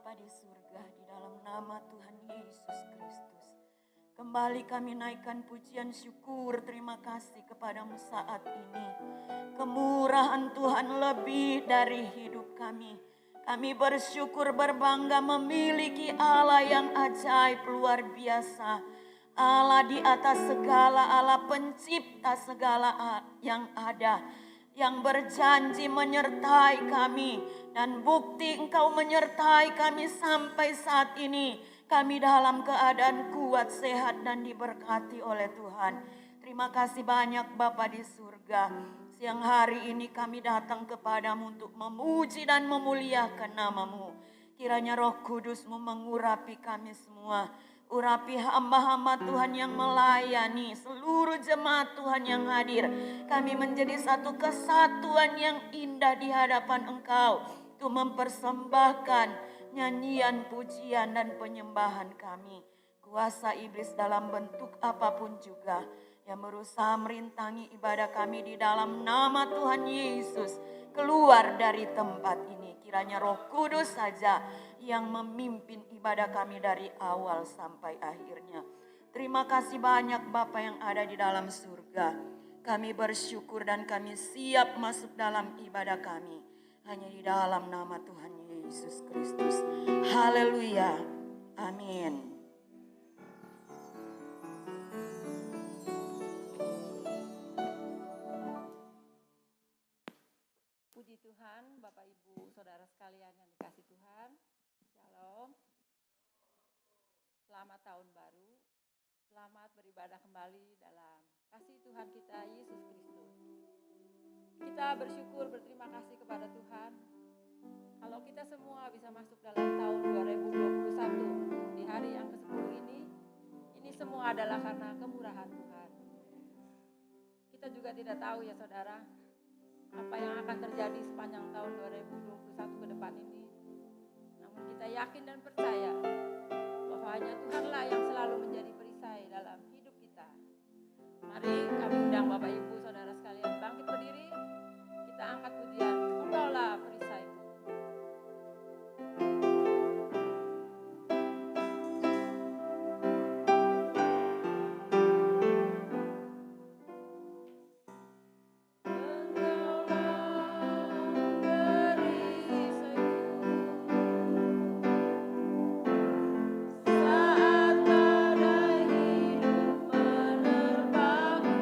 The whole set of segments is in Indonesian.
Bapa di surga, di dalam nama Tuhan Yesus Kristus, kembali kami naikkan pujian syukur terima kasih kepadamu saat ini. Kemurahan Tuhan lebih dari hidup kami. Kami bersyukur berbangga memiliki Allah yang ajaib luar biasa. Allah di atas segala, Allah pencipta segala yang ada, yang berjanji menyertai kami, dan bukti Engkau menyertai kami sampai saat ini. Kami dalam keadaan kuat, sehat, dan diberkati oleh Tuhan. Terima kasih banyak Bapa di surga. Siang hari ini kami datang kepadamu untuk memuji dan memuliakan nama-Mu. Kiranya Roh Kudus-Mu mengurapi kami semua. Urapi hamba-hamba Tuhan yang melayani, seluruh jemaat Tuhan yang hadir. Kami menjadi satu kesatuan yang indah di hadapan Engkau, untuk mempersembahkan nyanyian, pujian, dan penyembahan kami. Kuasa iblis dalam bentuk apapun juga yang berusaha merintangi ibadah kami di dalam nama Tuhan Yesus, keluar dari tempat ini. Kiranya Roh Kudus saja yang memimpin ibadah kami dari awal sampai akhirnya. Terima kasih banyak Bapa yang ada di dalam surga. Kami bersyukur dan kami siap masuk dalam ibadah kami. Hanya di dalam nama Tuhan Yesus Kristus. Haleluya. Amin. Puji Tuhan, Bapak Ibu Saudara sekalian yang dikasih Tuhan. Shalom. Selamat tahun baru. Selamat beribadah kembali dalam kasih Tuhan kita Yesus Kristus. Kita bersyukur, berterima kasih kepada Tuhan. Kalau kita semua bisa masuk dalam tahun 2021 di hari yang ke-10 ini semua adalah karena kemurahan Tuhan. Kita juga tidak tahu ya saudara, apa yang akan terjadi sepanjang tahun 2021 ke depan ini. Namun kita yakin dan percaya bahwa hanya Tuhanlah yang selalu menjadi perisai dalam hidup kita. Mari kami undang Bapak Ibu Saudara sekalian bangkit berdiri. Kita angkat pujian, Engkaulah perisaiku. Saat badai hidup menerpaku,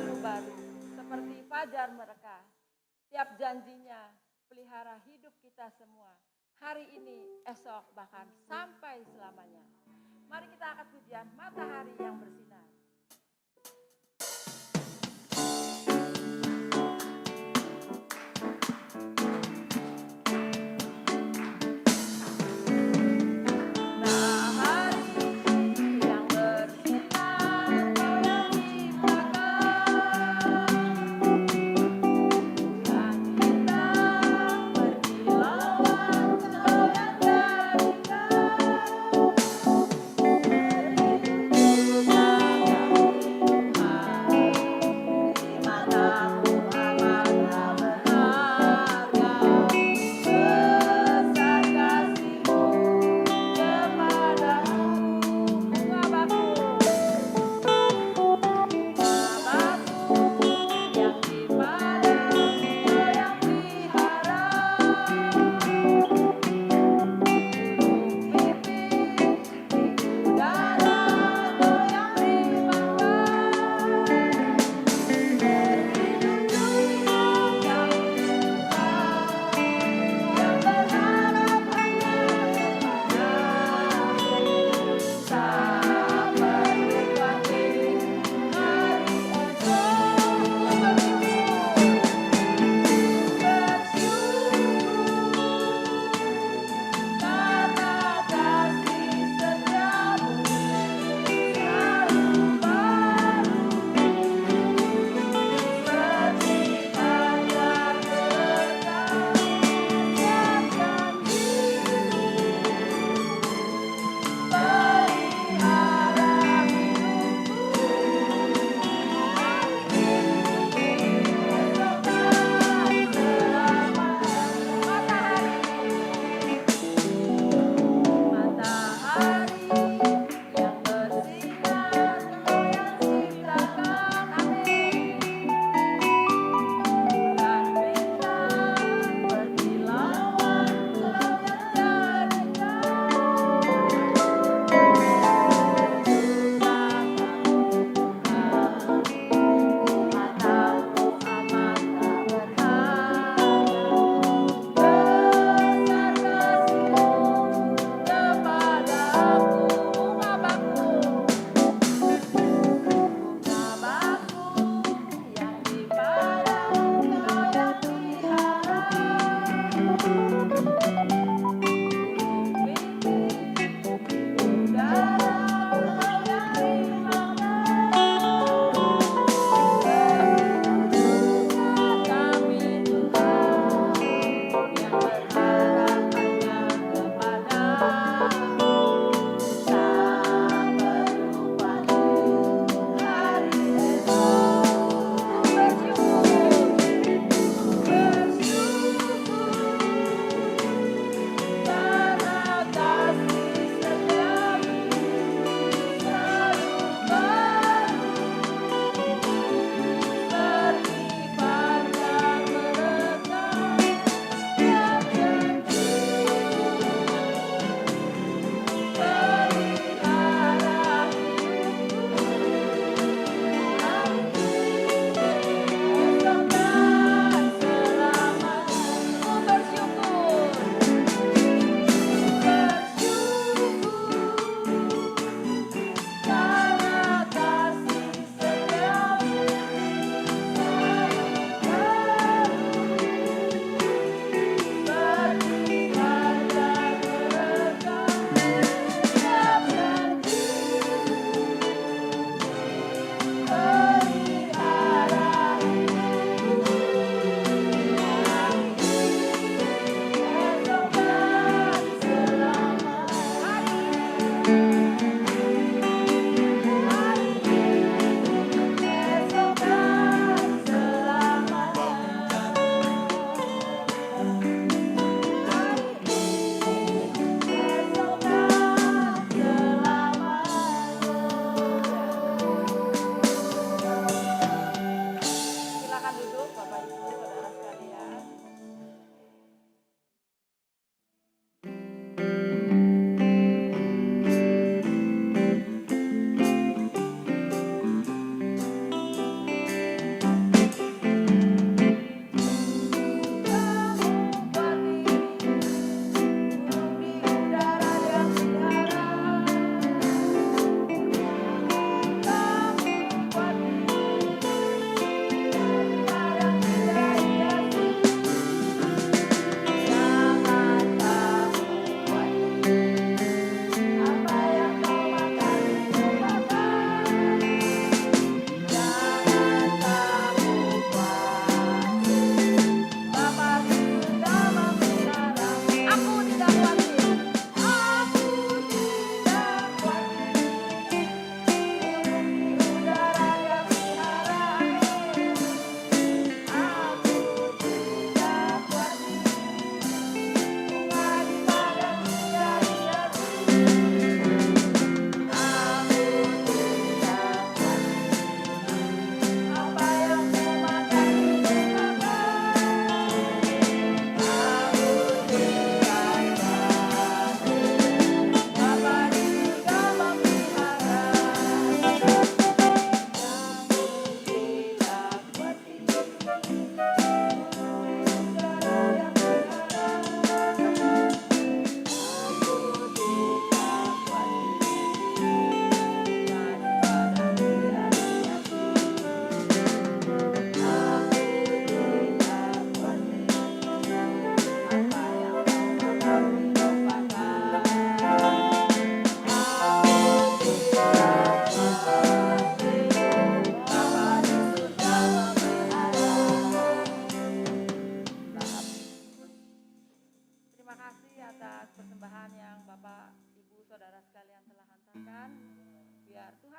selalu baru, seperti fajar mereka. Tiap janjinya pelihara hidup kita semua. Hari ini, esok, bahkan sampai selamanya. Mari kita angkat pujian matahari yang bersinar. Kita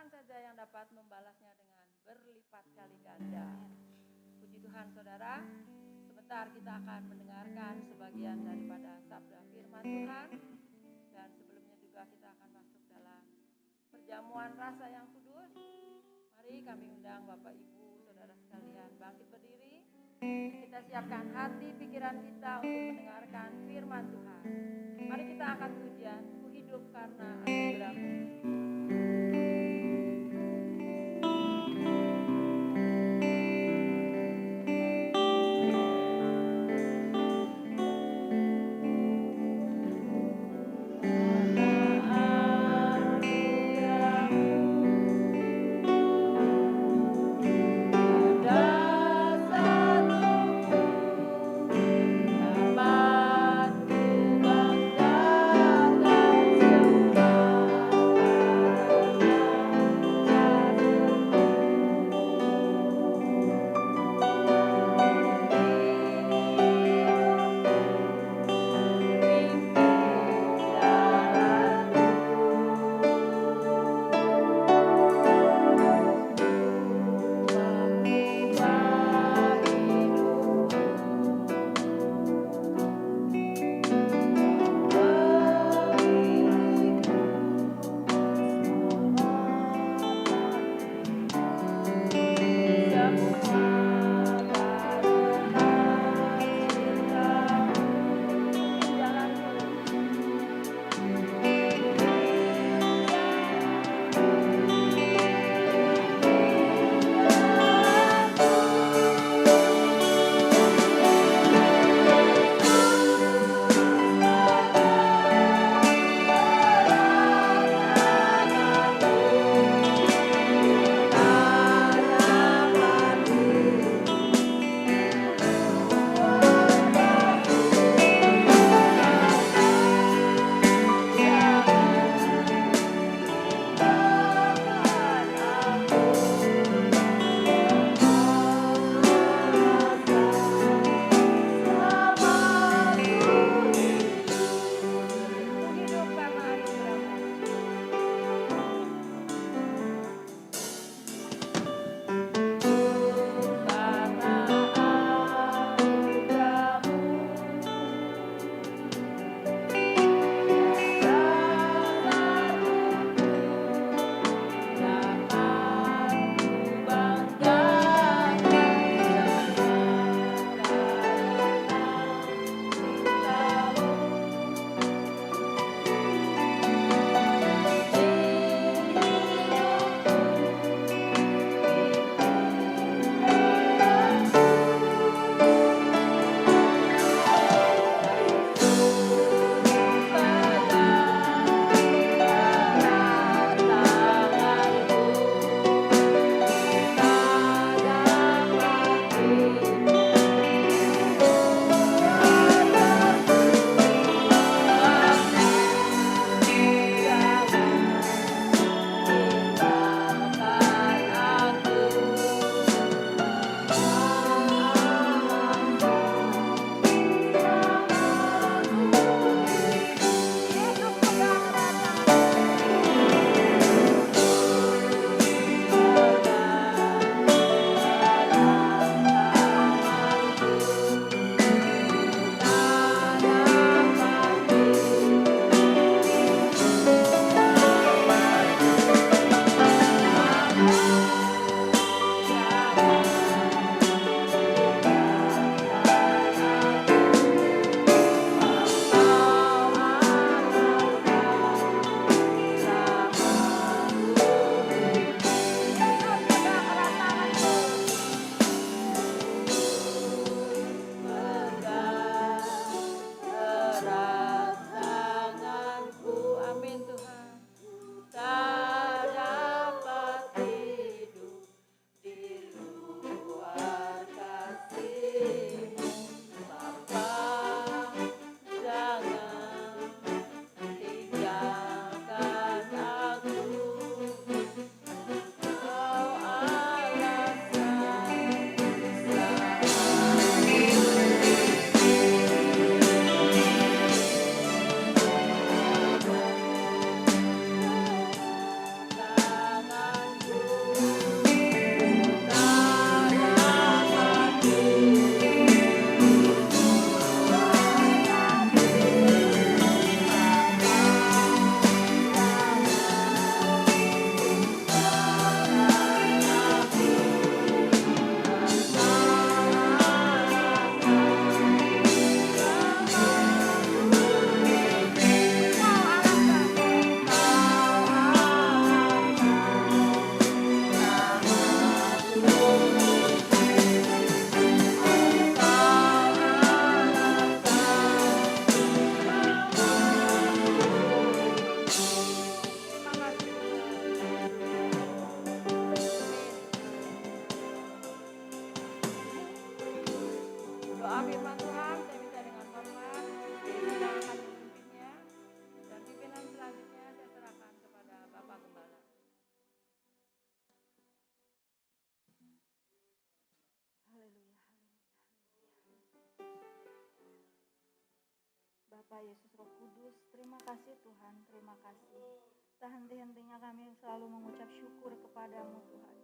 Tuhan saja yang dapat membalasnya dengan berlipat kali ganda. Puji Tuhan saudara, sebentar kita akan mendengarkan sebagian daripada sabda firman Tuhan. Dan sebelumnya juga kita akan masuk dalam perjamuan rasa yang kudus. Mari kami undang Bapak Ibu, saudara sekalian bangkit berdiri. Kita siapkan hati pikiran kita untuk mendengarkan firman Tuhan. Mari kita angkat pujian, ku hidup karena anugerah-Mu. Dapat ku banggakan semua Bapa, Yesus, Roh Kudus, terima kasih Tuhan, terima kasih. Tak henti-hentinya kami selalu mengucap syukur kepadamu Tuhan.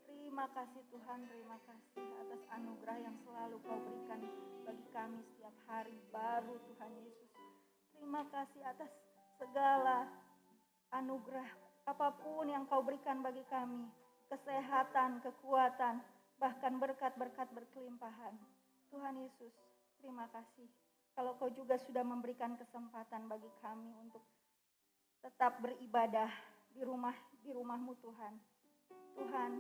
Terima kasih Tuhan, terima kasih atas anugerah yang selalu Kau berikan bagi kami setiap hari baru Tuhan Yesus. Terima kasih atas segala anugerah apapun yang Kau berikan bagi kami. Kesehatan, kekuatan, bahkan berkat-berkat berkelimpahan. Tuhan Yesus, terima kasih. Kalau Kau juga sudah memberikan kesempatan bagi kami untuk tetap beribadah di rumah-Mu Tuhan. Tuhan,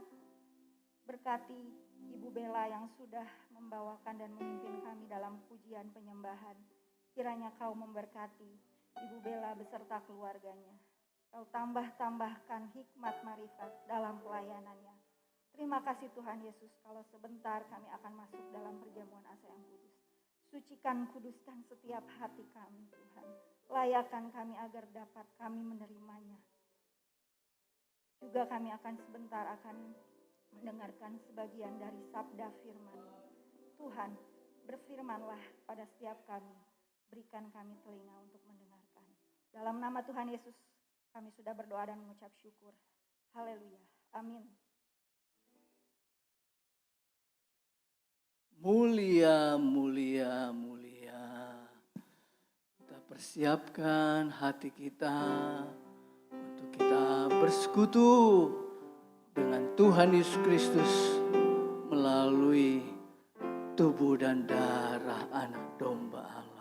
berkati Ibu Bella yang sudah membawakan dan memimpin kami dalam pujian penyembahan. Kiranya Kau memberkati Ibu Bella beserta keluarganya. Kau tambahkan hikmat marifat dalam pelayanannya. Terima kasih Tuhan Yesus, kalau sebentar kami akan masuk dalam perjamuan asa yang kudus. Sucikan, kuduskan setiap hati kami Tuhan. Layakan kami agar dapat kami menerimanya. Juga kami akan sebentar mendengarkan sebagian dari sabda firman-Mu. Tuhan, berfirmanlah pada setiap kami. Berikan kami telinga untuk mendengarkan. Dalam nama Tuhan Yesus, kami sudah berdoa dan mengucap syukur. Haleluya. Amin. Mulia, mulia, mulia. Kita persiapkan hati kita untuk kita bersekutu dengan Tuhan Yesus Kristus melalui tubuh dan darah anak domba Allah.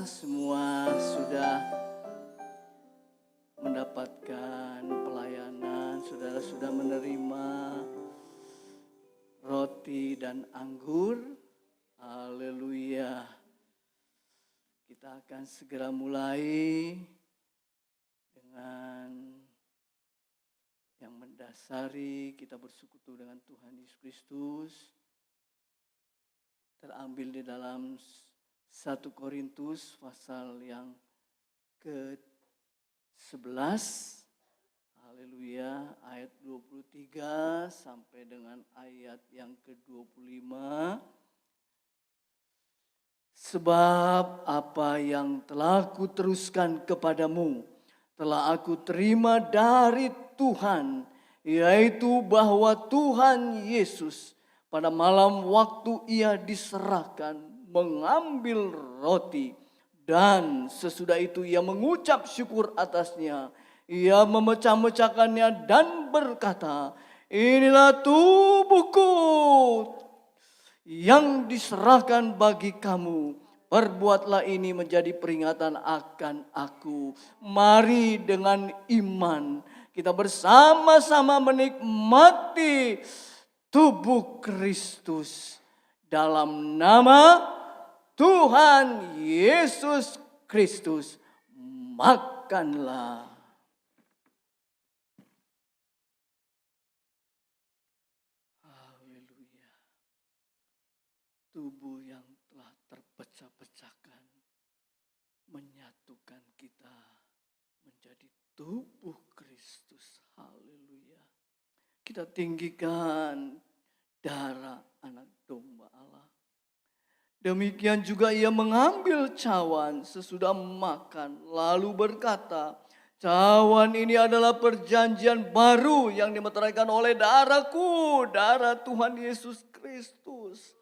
semua sudah mendapatkan pelayanan, saudara sudah menerima roti dan anggur. Haleluya. Kita akan segera mulai dengan yang mendasari kita bersekutu dengan Tuhan Yesus Kristus. Terambil di dalam 1 Korintus pasal yang ke-11. Haleluya, ayat 23 sampai dengan ayat yang ke-25. Sebab apa yang telah kuteruskan kepadamu telah aku terima dari Tuhan, yaitu bahwa Tuhan Yesus pada malam waktu ia diserahkan mengambil roti, dan sesudah itu ia mengucap syukur atasnya. Ia memecah-mecahkannya dan berkata, inilah tubuhku yang diserahkan bagi kamu. Perbuatlah ini menjadi peringatan akan aku. Mari dengan iman kita bersama-sama menikmati tubuh Kristus dalam nama Tuhan Yesus Kristus. Makanlah. Haleluya. Tubuh yang telah terpecah-pecahkan menyatukan kita menjadi tubuh Kristus. Haleluya. Kita tinggikan darah anak domba Allah. Demikian juga ia mengambil cawan sesudah makan, lalu berkata, cawan ini adalah perjanjian baru yang dimeteraikan oleh darahku, darah Tuhan Yesus Kristus.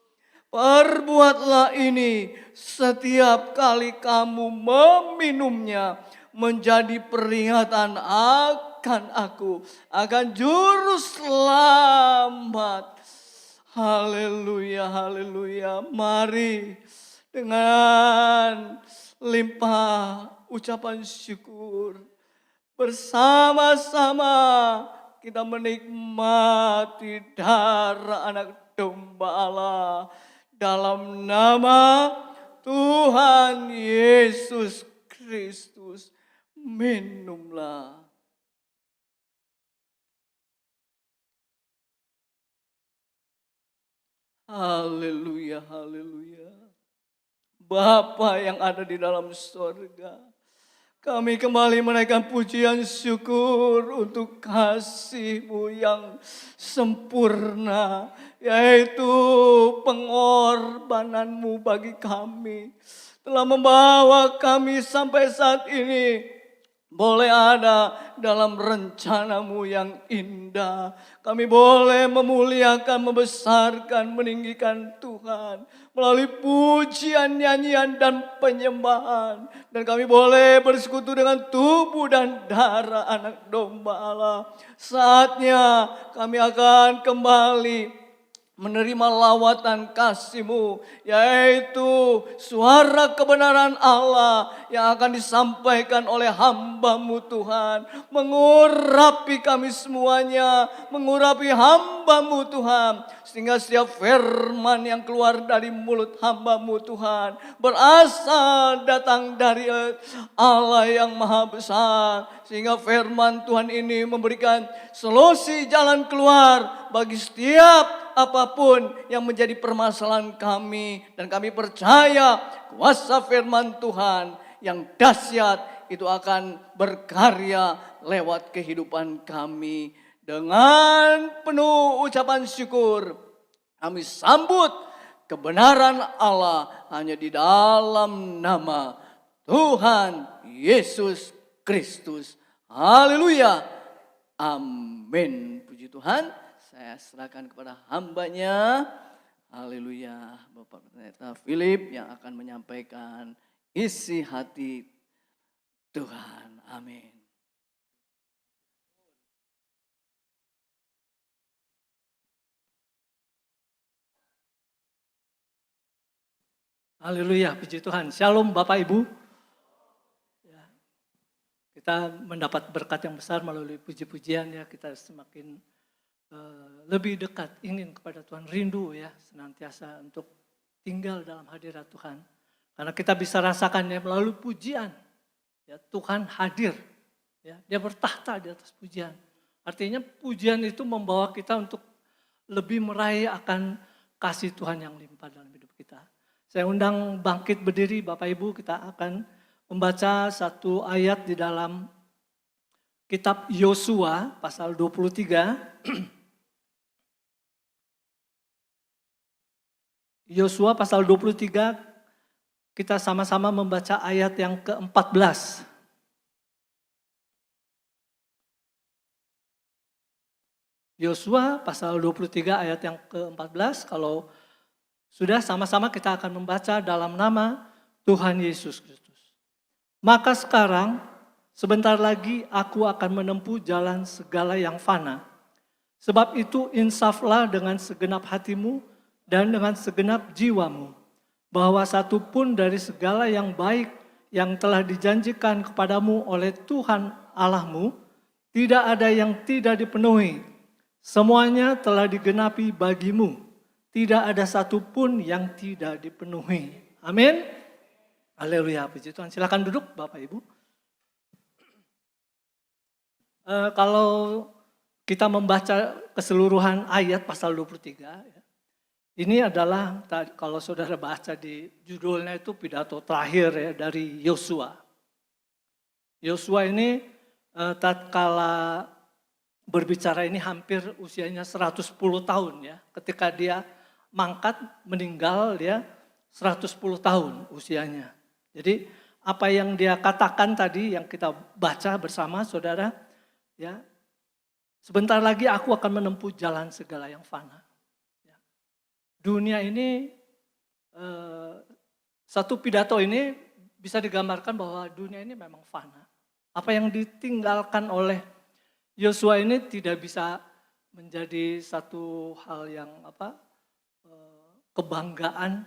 Perbuatlah ini setiap kali kamu meminumnya menjadi peringatan akan aku, akan juru selamat. Haleluya, haleluya. Mari dengan limpah ucapan syukur bersama-sama kita menikmati darah anak domba Allah dalam nama Tuhan Yesus Kristus. Minumlah. Haleluya, haleluya. Bapa yang ada di dalam sorga, kami kembali menaikkan pujian syukur untuk kasih-Mu yang sempurna, yaitu pengorbanan-Mu bagi kami. Telah membawa kami sampai saat ini. Boleh ada dalam rencana-Mu yang indah. Kami boleh memuliakan, membesarkan, meninggikan Tuhan melalui pujian, nyanyian, dan penyembahan. Dan kami boleh bersekutu dengan tubuh dan darah anak domba Allah. Saatnya kami akan kembali menerima lawatan kasih-Mu, yaitu suara kebenaran Allah yang akan disampaikan oleh hamba-Mu Tuhan. Mengurapi kami semuanya, mengurapi hamba-Mu Tuhan. Sehingga setiap firman yang keluar dari mulut hamba-Mu Tuhan berasal datang dari Allah yang maha besar. Sehingga firman Tuhan ini memberikan solusi jalan keluar bagi setiap apapun yang menjadi permasalahan kami. Dan kami percaya kuasa firman Tuhan yang dahsyat itu akan berkarya lewat kehidupan kami. Dengan penuh ucapan syukur kami sambut kebenaran Allah hanya di dalam nama Tuhan Yesus Kristus. Haleluya. Amin. Puji Tuhan. Saya serahkan kepada hambanya. Haleluya. Bapak Pendeta Philip yang akan menyampaikan isi hati Tuhan. Amin. Haleluya, puji Tuhan. Shalom Bapak Ibu. Ya, kita mendapat berkat yang besar melalui puji-pujian ya. Kita semakin lebih dekat, ingin kepada Tuhan, rindu ya senantiasa untuk tinggal dalam hadirat Tuhan. Karena kita bisa rasakannya melalui pujian. Ya, Tuhan hadir. Ya, dia bertahta di atas pujian. Artinya pujian itu membawa kita untuk lebih meraih akan kasih Tuhan yang limpah dalam hidup kita. Saya undang bangkit berdiri Bapak Ibu, kita akan membaca satu ayat di dalam kitab Yosua pasal 23. Yosua pasal 23, kita sama-sama membaca ayat yang ke-14. Yosua pasal 23 ayat yang ke-14, kalau sudah sama-sama kita akan membaca dalam nama Tuhan Yesus Kristus. Maka sekarang sebentar lagi aku akan menempuh jalan segala yang fana. Sebab itu insaflah dengan segenap hatimu dan dengan segenap jiwamu. Bahwa satu pun dari segala yang baik yang telah dijanjikan kepadamu oleh Tuhan Allahmu, tidak ada yang tidak dipenuhi. Semuanya telah digenapi bagimu. Tidak ada satupun yang tidak dipenuhi. Amin. Haleluya, puji Tuhan. Silakan duduk Bapak Ibu. Kalau kita membaca keseluruhan ayat pasal 23, ya, ini adalah kalau saudara baca di judulnya itu pidato terakhir ya dari Yosua. Yosua ini tatkala berbicara ini hampir usianya 110 tahun ya, ketika dia mangkat meninggal dia 110 tahun usianya. Jadi apa yang dia katakan tadi yang kita baca bersama saudara ya, sebentar lagi aku akan menempuh jalan segala yang fana. Ya. Dunia ini satu pidato ini bisa digambarkan bahwa dunia ini memang fana. Apa yang ditinggalkan oleh Yosua ini tidak bisa menjadi satu hal yang kebanggaan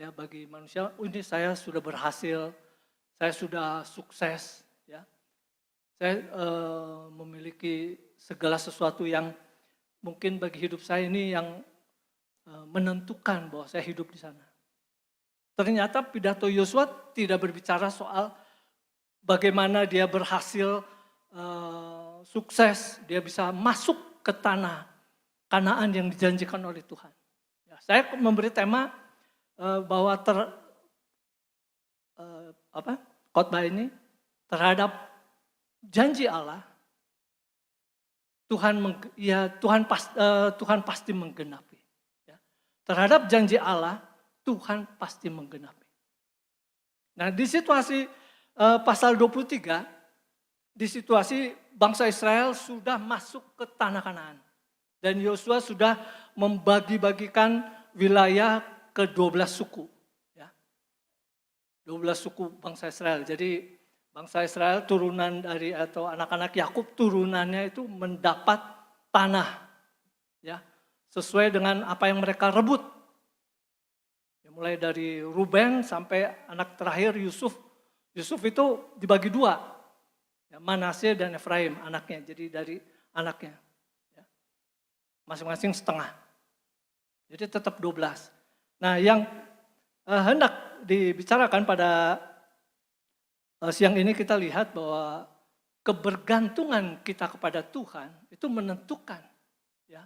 ya bagi manusia. Ini saya sudah berhasil, saya sudah sukses, ya. Saya memiliki segala sesuatu yang mungkin bagi hidup saya ini yang menentukan bahwa saya hidup di sana. Ternyata pidato Yosua tidak berbicara soal bagaimana dia berhasil sukses, dia bisa masuk ke tanah Kanaan yang dijanjikan oleh Tuhan. Saya memberi tema bahwa khotbah ini terhadap janji Allah, Tuhan pasti menggenapi. Ya. Terhadap janji Allah, Tuhan pasti menggenapi. Nah di situasi pasal 23, di situasi bangsa Israel sudah masuk ke tanah Kanaan. Dan Yosua sudah membagi-bagikan wilayah ke 12 suku. Ya. 12 suku bangsa Israel. Jadi bangsa Israel turunan dari atau anak-anak Yakub turunannya itu mendapat tanah. Ya. Sesuai dengan apa yang mereka rebut. Ya, mulai dari Ruben sampai anak terakhir Yusuf. Yusuf itu dibagi dua. Ya, Manasye dan Efraim anaknya. Jadi dari anaknya. Masing-masing setengah. Jadi tetap 12. Nah yang hendak dibicarakan pada siang ini kita lihat bahwa kebergantungan kita kepada Tuhan itu menentukan ya,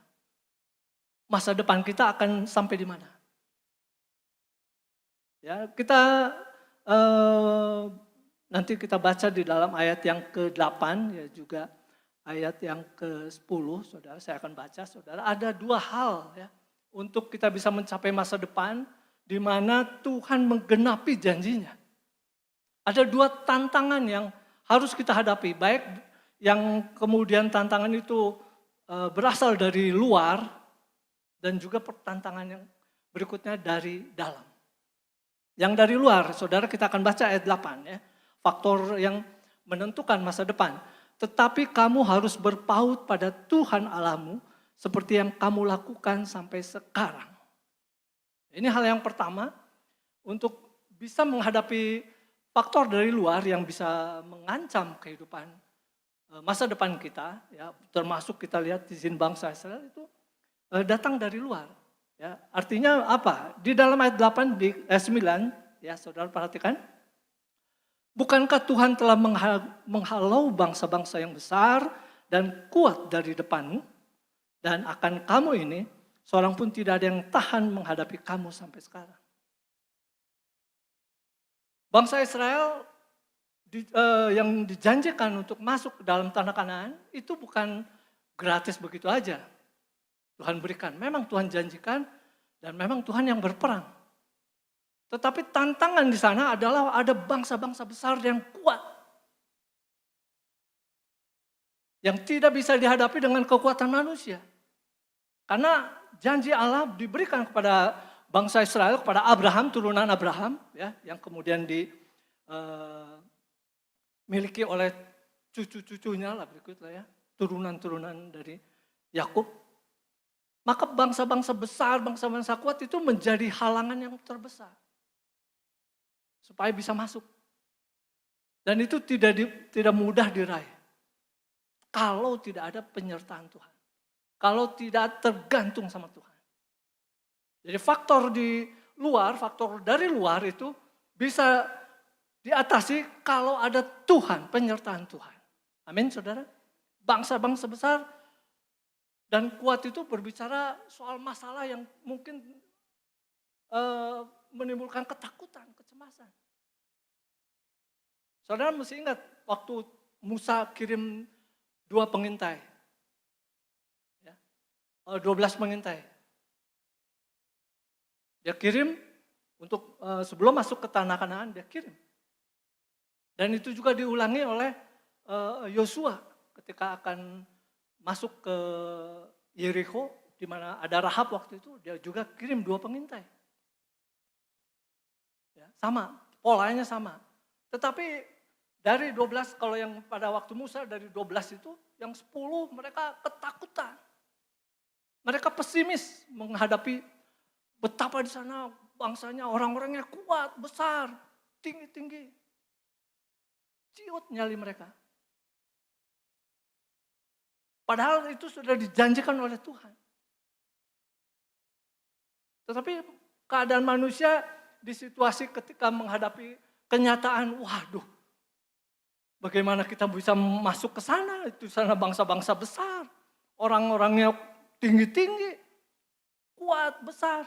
masa depan kita akan sampai di mana. Ya, kita nanti kita baca di dalam ayat yang ke-8 ya juga ayat yang ke-10, saudara, saya akan baca, saudara. Ada dua hal ya untuk kita bisa mencapai masa depan di mana Tuhan menggenapi janjinya. Ada dua tantangan yang harus kita hadapi, baik yang kemudian tantangan itu berasal dari luar dan juga tantangan yang berikutnya dari dalam. Yang dari luar, saudara, kita akan baca ayat 8 ya, faktor yang menentukan masa depan. Tetapi kamu harus berpaut pada Tuhan Allahmu seperti yang kamu lakukan sampai sekarang. Ini hal yang pertama untuk bisa menghadapi faktor dari luar yang bisa mengancam kehidupan masa depan kita, ya, termasuk kita lihat izin bangsa Israel itu datang dari luar. Ya, artinya apa? Di dalam ayat 8 di 9, ya saudara perhatikan. Bukankah Tuhan telah menghalau bangsa-bangsa yang besar dan kuat dari depanmu? Dan akan kamu ini, seorang pun tidak ada yang tahan menghadapi kamu sampai sekarang. Bangsa Israel yang dijanjikan untuk masuk ke dalam tanah Kanaan itu bukan gratis begitu aja. Tuhan berikan, memang Tuhan janjikan dan memang Tuhan yang berperang. Tetapi tantangan di sana adalah ada bangsa-bangsa besar yang kuat. Yang tidak bisa dihadapi dengan kekuatan manusia. Karena janji Allah diberikan kepada bangsa Israel, kepada Abraham, turunan Abraham, ya, yang kemudian dimiliki oleh cucu-cucunya lah berikutlah ya, turunan-turunan dari Yakub. Maka bangsa-bangsa besar, bangsa-bangsa kuat itu menjadi halangan yang terbesar. Supaya bisa masuk. Dan itu tidak mudah diraih. Kalau tidak ada penyertaan Tuhan. Kalau tidak tergantung sama Tuhan. Jadi faktor dari luar itu bisa diatasi kalau ada Tuhan, penyertaan Tuhan. Amin saudara. Bangsa-bangsa besar dan kuat itu berbicara soal masalah yang mungkin menimbulkan ketakutan, kecemasan. Saudara mesti ingat waktu Musa kirim 2 pengintai. Ya, 12 pengintai. Dia kirim untuk sebelum masuk ke tanah Kanaan, dia kirim. Dan itu juga diulangi oleh Yosua ketika akan masuk ke Yeriko, di mana ada Rahab waktu itu, dia juga kirim 2 pengintai. Ya, sama, polanya sama. Tetapi dari 12, kalau yang pada waktu Musa dari 12 itu, yang 10 mereka ketakutan. Mereka pesimis menghadapi betapa di sana bangsanya orang-orangnya kuat, besar, tinggi-tinggi. Ciut nyali mereka. Padahal itu sudah dijanjikan oleh Tuhan. Tetapi keadaan manusia di situasi ketika menghadapi kenyataan, waduh, bagaimana kita bisa masuk ke sana? Itu sana bangsa-bangsa besar, orang-orangnya tinggi-tinggi, kuat, besar.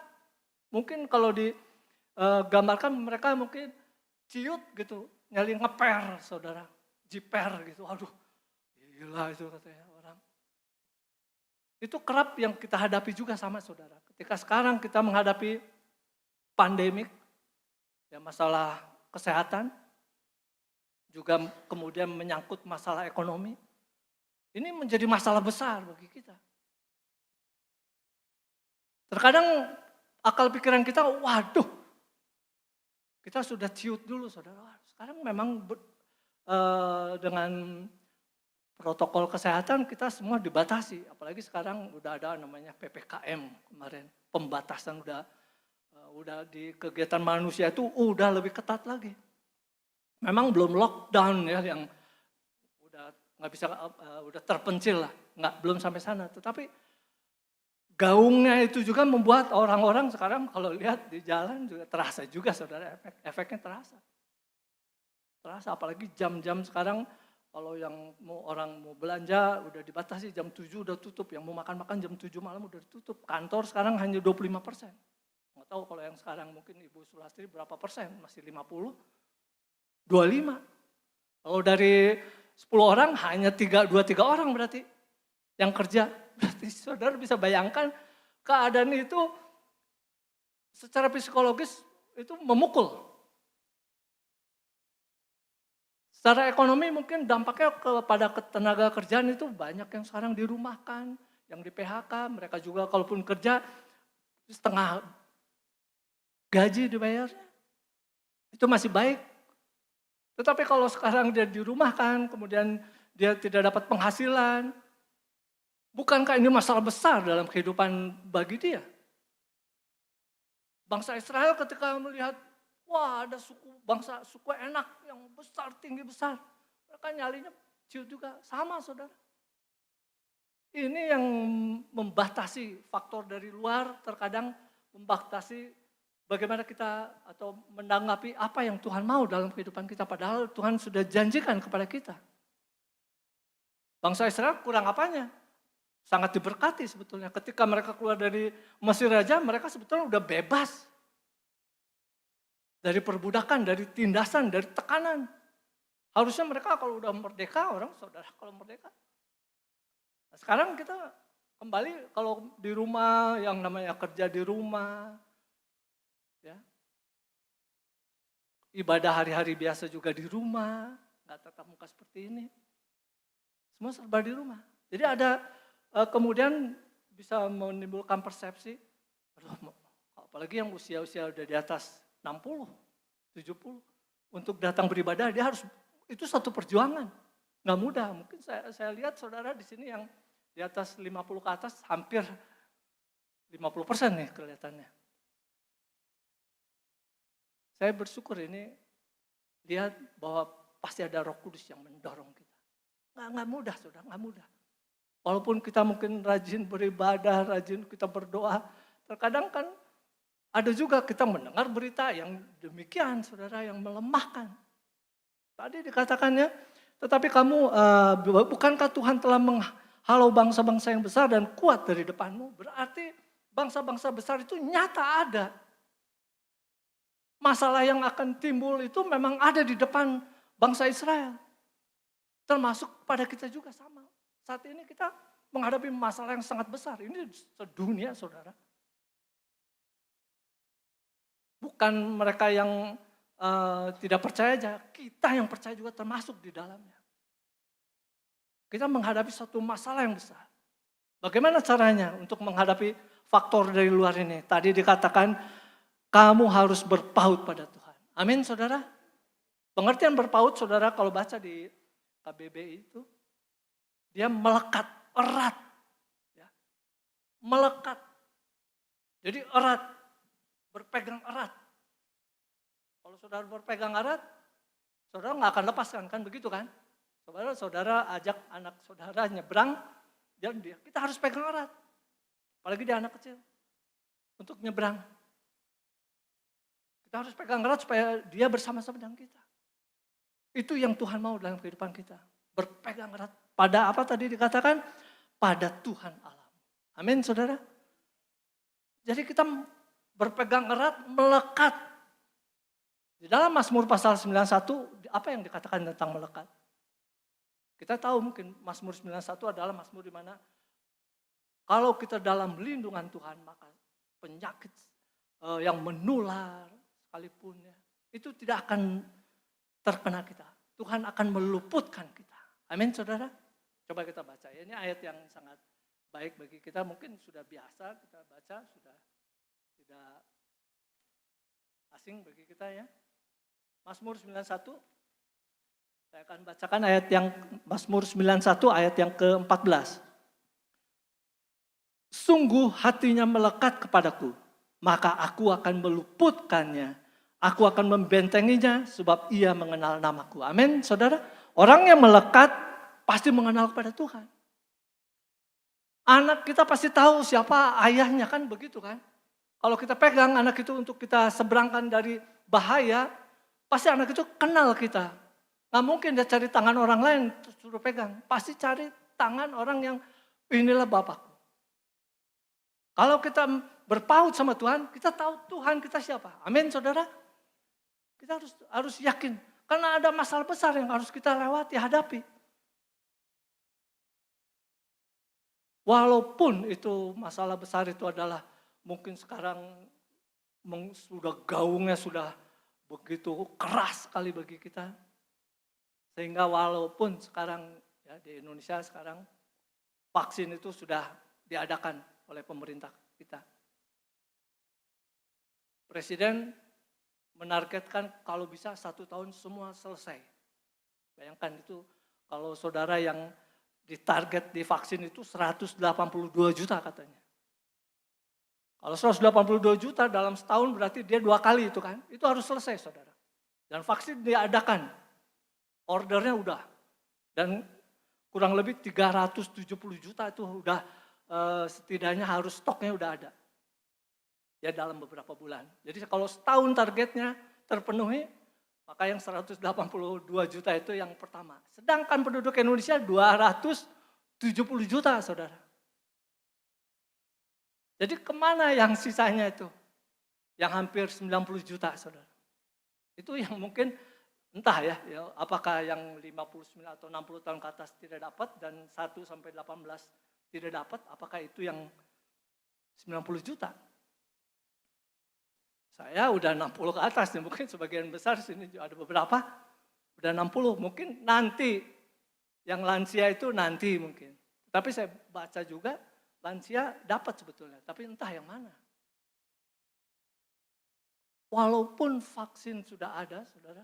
Mungkin kalau digambarkan mereka mungkin ciut gitu, nyali ngeper saudara, jiper gitu, aduh gila itu katanya orang. Itu kerap yang kita hadapi juga sama saudara. Ketika sekarang kita menghadapi pandemik, ya masalah kesehatan, juga kemudian menyangkut masalah ekonomi. Ini menjadi masalah besar bagi kita. Terkadang akal pikiran kita, waduh, kita sudah ciut dulu saudara. Sekarang memang dengan protokol kesehatan kita semua dibatasi. Apalagi sekarang udah ada namanya PPKM kemarin. Pembatasan udah di kegiatan manusia itu udah lebih ketat lagi. Memang belum lockdown ya yang udah nggak bisa udah terpencil lah, belum sampai sana. Tetapi gaungnya itu juga membuat orang-orang sekarang kalau lihat di jalan juga terasa juga saudara, efeknya terasa. Terasa apalagi jam-jam sekarang kalau yang orang mau belanja udah dibatasi jam 7 udah tutup, yang mau makan-makan jam 7 malam udah ditutup. Kantor sekarang hanya 25%. Nggak tahu kalau yang sekarang mungkin Ibu Sulastri berapa persen, masih 50, 25. Kalau dari 10 orang hanya 2-3 orang berarti yang kerja. Berarti saudara bisa bayangkan keadaan itu secara psikologis itu memukul. Secara ekonomi mungkin dampaknya kepada tenaga kerjaan itu banyak yang sekarang dirumahkan, yang di PHK, mereka juga kalaupun kerja setengah gaji dibayarnya. Itu masih baik. Tetapi kalau sekarang dia dirumahkan, kemudian dia tidak dapat penghasilan, bukankah ini masalah besar dalam kehidupan bagi dia? Bangsa Israel ketika melihat Wah, ada suku enak yang besar, tinggi besar. Mereka nyalinya ciut juga, sama saudara. Ini yang membatasi faktor dari luar, terkadang membatasi bagaimana kita atau menanggapi apa yang Tuhan mau dalam kehidupan kita. Padahal Tuhan sudah janjikan kepada kita. Bangsa Israel kurang apanya? Sangat diberkati sebetulnya. Ketika mereka keluar dari Mesir aja, mereka sebetulnya udah bebas. Dari perbudakan, dari tindasan, dari tekanan. Harusnya mereka kalau udah merdeka, orang saudara kalau merdeka. Nah, sekarang kita kembali kalau di rumah, yang namanya kerja di rumah, ya, ibadah hari-hari biasa juga di rumah, nggak tatap muka seperti ini. Semua serba di rumah. Jadi ada kemudian bisa menimbulkan persepsi, aduh, apalagi yang usia-usia udah di atas 60, 70, untuk datang beribadah dia harus, itu satu perjuangan. Nggak mudah, mungkin saya lihat saudara di sini yang di atas 50 ke atas hampir 50% nih kelihatannya. Saya bersyukur ini lihat bahwa pasti ada Roh Kudus yang mendorong kita. Nggak mudah saudara, nggak mudah. Walaupun kita mungkin rajin beribadah, rajin kita berdoa, terkadang kan ada juga kita mendengar berita yang demikian saudara, yang melemahkan. Tadi dikatakannya, tetapi kamu, bukankah Tuhan telah menghalau bangsa-bangsa yang besar dan kuat dari depanmu? Berarti bangsa-bangsa besar itu nyata ada. Masalah yang akan timbul itu memang ada di depan bangsa Israel. Termasuk pada kita juga sama. Saat ini kita menghadapi masalah yang sangat besar. Ini sedunia saudara. Bukan mereka yang tidak percaya aja, kita yang percaya juga termasuk di dalamnya. Kita menghadapi satu masalah yang besar. Bagaimana caranya untuk menghadapi faktor dari luar ini? Tadi dikatakan kamu harus berpaut pada Tuhan. Amin saudara. Pengertian berpaut saudara kalau baca di KBBI itu, dia melekat erat. Ya. Melekat. Jadi erat, berpegang erat. Kalau saudara berpegang erat, saudara nggak akan lepaskan, kan begitu kan? Saudara ajak anak saudara nyebrang, dan kita harus pegang erat. Apalagi dia anak kecil, untuk nyebrang. Kita harus pegang erat supaya dia bersama-sama dengan kita. Itu yang Tuhan mau dalam kehidupan kita. Berpegang erat. Pada apa tadi dikatakan? Pada Tuhan Allah. Amin saudara. Jadi kita berpegang erat, melekat. Di dalam Mazmur pasal 91, apa yang dikatakan tentang melekat? Kita tahu mungkin Mazmur 91 adalah Mazmur di mana kalau kita dalam lindungan Tuhan, maka penyakit yang menular sekalipun ya, itu tidak akan terkena kita. Tuhan akan meluputkan kita. Amin saudara. Coba kita baca. Ini ayat yang sangat baik bagi kita. Mungkin sudah biasa kita baca, sudah tidak asing bagi kita ya. Mazmur 91. Saya akan bacakan ayat yang Mazmur 91 ayat yang ke-14. Sungguh hatinya melekat kepadaku, maka aku akan meluputkannya. Aku akan membentenginya sebab ia mengenal namaku. Amin, saudara. Orang yang melekat pasti mengenal kepada Tuhan. Anak kita pasti tahu siapa ayahnya, kan begitu kan. Kalau kita pegang anak itu untuk kita seberangkan dari bahaya, pasti anak itu kenal kita. Nggak mungkin dia cari tangan orang lain suruh pegang. Pasti cari tangan orang yang inilah Bapakku. Kalau kita berpaut sama Tuhan, kita tahu Tuhan kita siapa. Amin saudara. Kita harus yakin. Karena ada masalah besar yang harus kita lewati, hadapi. Walaupun itu masalah besar itu adalah mungkin sekarang sudah gaungnya sudah begitu keras sekali bagi kita. Sehingga walaupun sekarang ya, di Indonesia sekarang vaksin itu sudah diadakan oleh pemerintah kita. Presiden menargetkan kalau bisa 1 tahun semua selesai. Bayangkan itu kalau saudara yang ditarget divaksin itu 182 juta katanya. Kalau 182 juta dalam setahun berarti dia 2 kali itu kan. Itu harus selesai saudara. Dan vaksin diadakan. Ordernya udah. Dan kurang lebih 370 juta itu udah setidaknya harus stoknya udah ada. Ya dalam beberapa bulan. Jadi kalau setahun targetnya terpenuhi, maka yang 182 juta itu yang pertama. Sedangkan penduduk Indonesia 270 juta saudara. Jadi kemana yang sisanya itu? Yang hampir 90 juta saudara. Itu yang mungkin entah ya, apakah yang 59 atau 60 tahun ke atas tidak dapat dan 1 sampai 18 tidak dapat, apakah itu yang 90 juta? Saya udah 60 ke atas nih, mungkin sebagian besar sini ada beberapa udah 60, mungkin nanti yang lansia itu nanti mungkin. Tapi saya baca juga lansia dapat sebetulnya, tapi entah yang mana. Walaupun vaksin sudah ada, saudara,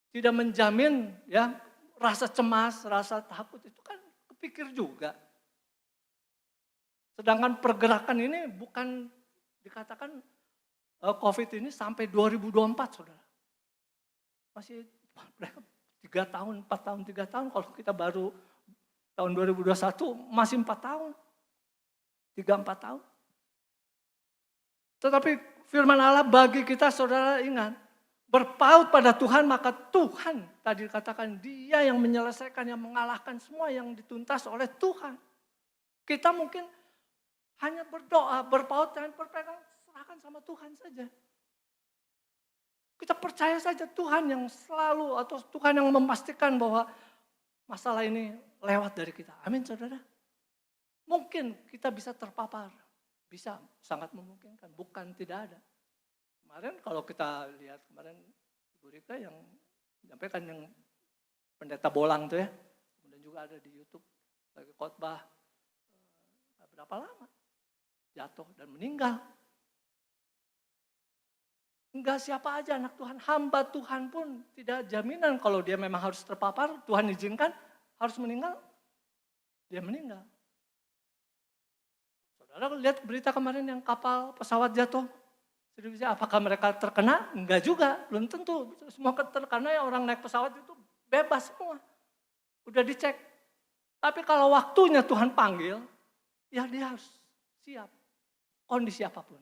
tidak menjamin ya rasa cemas, rasa takut itu kan kepikir juga. Sedangkan pergerakan ini bukan dikatakan COVID ini sampai 2024, saudara. Masih 3 tahun, 4 tahun, 3 tahun, kalau kita baru tahun 2021 masih 4 tahun. 3-4 tahun. Tetapi firman Allah bagi kita saudara ingat, berpaut pada Tuhan maka Tuhan tadi dikatakan dia yang menyelesaikan, yang mengalahkan semua yang dituntas oleh Tuhan. Kita mungkin hanya berdoa, berpaut dan berpegang, serahkan sama Tuhan saja. Kita percaya saja Tuhan yang selalu atau Tuhan yang memastikan bahwa masalah ini lewat dari kita. Amin saudara. Mungkin kita bisa terpapar, bisa sangat memungkinkan, bukan tidak ada. Kemarin kalau kita lihat kemarin Ibu Rika yang menyampaikan yang pendeta Bolang tuh ya, kemudian juga ada di YouTube lagi khotbah berapa lama jatuh dan meninggal. Enggak siapa aja anak Tuhan, hamba Tuhan pun tidak jaminan kalau dia memang harus terpapar, Tuhan izinkan harus meninggal, dia meninggal. Saudara lihat berita kemarin yang kapal pesawat jatuh, apakah mereka terkena? Enggak juga, belum tentu. Semua terkena ya orang naik pesawat itu bebas semua, udah dicek. Tapi kalau waktunya Tuhan panggil, ya dia harus siap, kondisi apapun.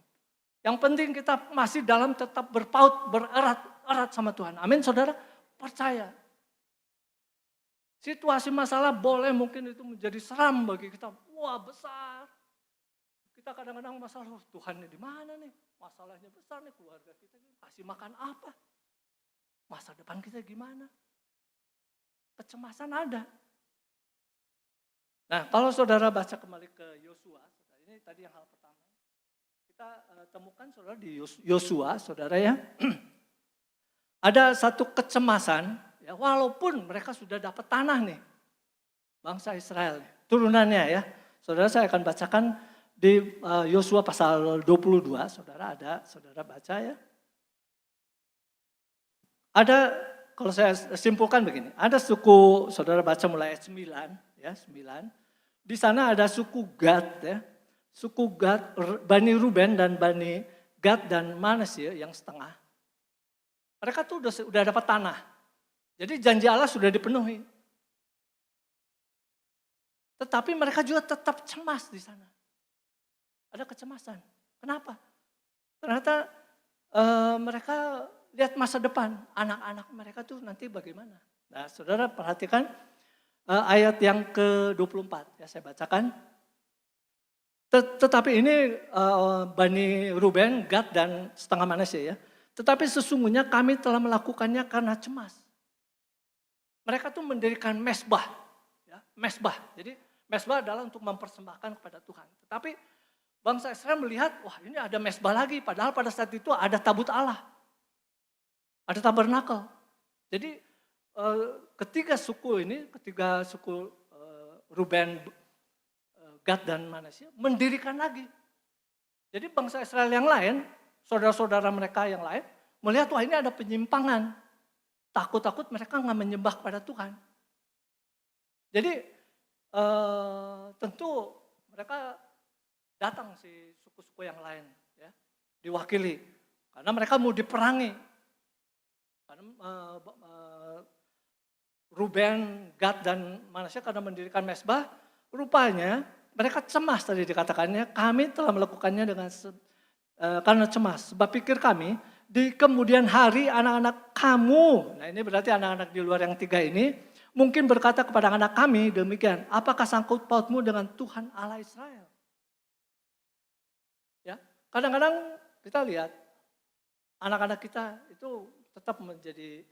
Yang penting kita masih dalam tetap berpaut, bererat sama Tuhan. Amin saudara, percaya. Situasi masalah boleh mungkin itu menjadi seram bagi kita. Wah besar. Kita kadang-kadang masalah, Tuhan di mana nih? Masalahnya besar nih, keluarga kita kasih makan apa? Masa depan kita gimana? Kecemasan ada. Nah kalau saudara baca kembali ke Yosua, ini tadi yang hal pertama. Kita temukan saudara di Yosua, saudara ya. Ada satu kecemasan, ya, walaupun mereka sudah dapat tanah nih. Bangsa Israel, turunannya ya. Saudara saya akan bacakan di Yosua pasal 22, saudara ada, saudara baca ya. Ada, kalau saya simpulkan begini, ada suku, saudara baca mulai ayat 9, ya 9. Di sana ada suku Gad ya. Suku Gad, Bani Ruben dan Bani Gad dan Manasye yang setengah. Mereka tuh udah dapat tanah. Jadi janji Allah sudah dipenuhi. Tetapi mereka juga tetap cemas di sana. Ada kecemasan. Kenapa? Ternyata mereka lihat masa depan. Anak-anak mereka tuh nanti bagaimana. Nah saudara perhatikan ayat yang ke-24. Ya saya bacakan. Tetapi ini Bani Ruben, Gad dan setengah Manasye ya. Tetapi sesungguhnya kami telah melakukannya karena cemas. Mereka tuh mendirikan mesbah. Ya, mesbah. Jadi mesbah adalah untuk mempersembahkan kepada Tuhan. Tetapi bangsa Israel melihat, wah ini ada mesbah lagi. Padahal pada saat itu ada tabut Allah. Ada tabernakel. Jadi ketiga suku Ruben, Gad dan Manasye mendirikan lagi. Jadi bangsa Israel yang lain, saudara-saudara mereka yang lain, melihat wah ini ada penyimpangan. Takut-takut mereka nggak menyembah kepada Tuhan. Jadi tentu mereka datang si suku-suku yang lain, ya, diwakili. Karena mereka mau diperangi. Karena Ruben, Gad, dan Manasya karena mendirikan mezbah, rupanya mereka cemas tadi dikatakannya, kami telah melakukannya karena cemas. Sebab pikir kami, di kemudian hari anak-anak kamu, nah ini berarti anak-anak di luar yang 3 ini, mungkin berkata kepada anak kami demikian, apakah sangkut pautmu dengan Tuhan Allah Israel? Ya, kadang-kadang kita lihat anak-anak kita itu tetap menjadi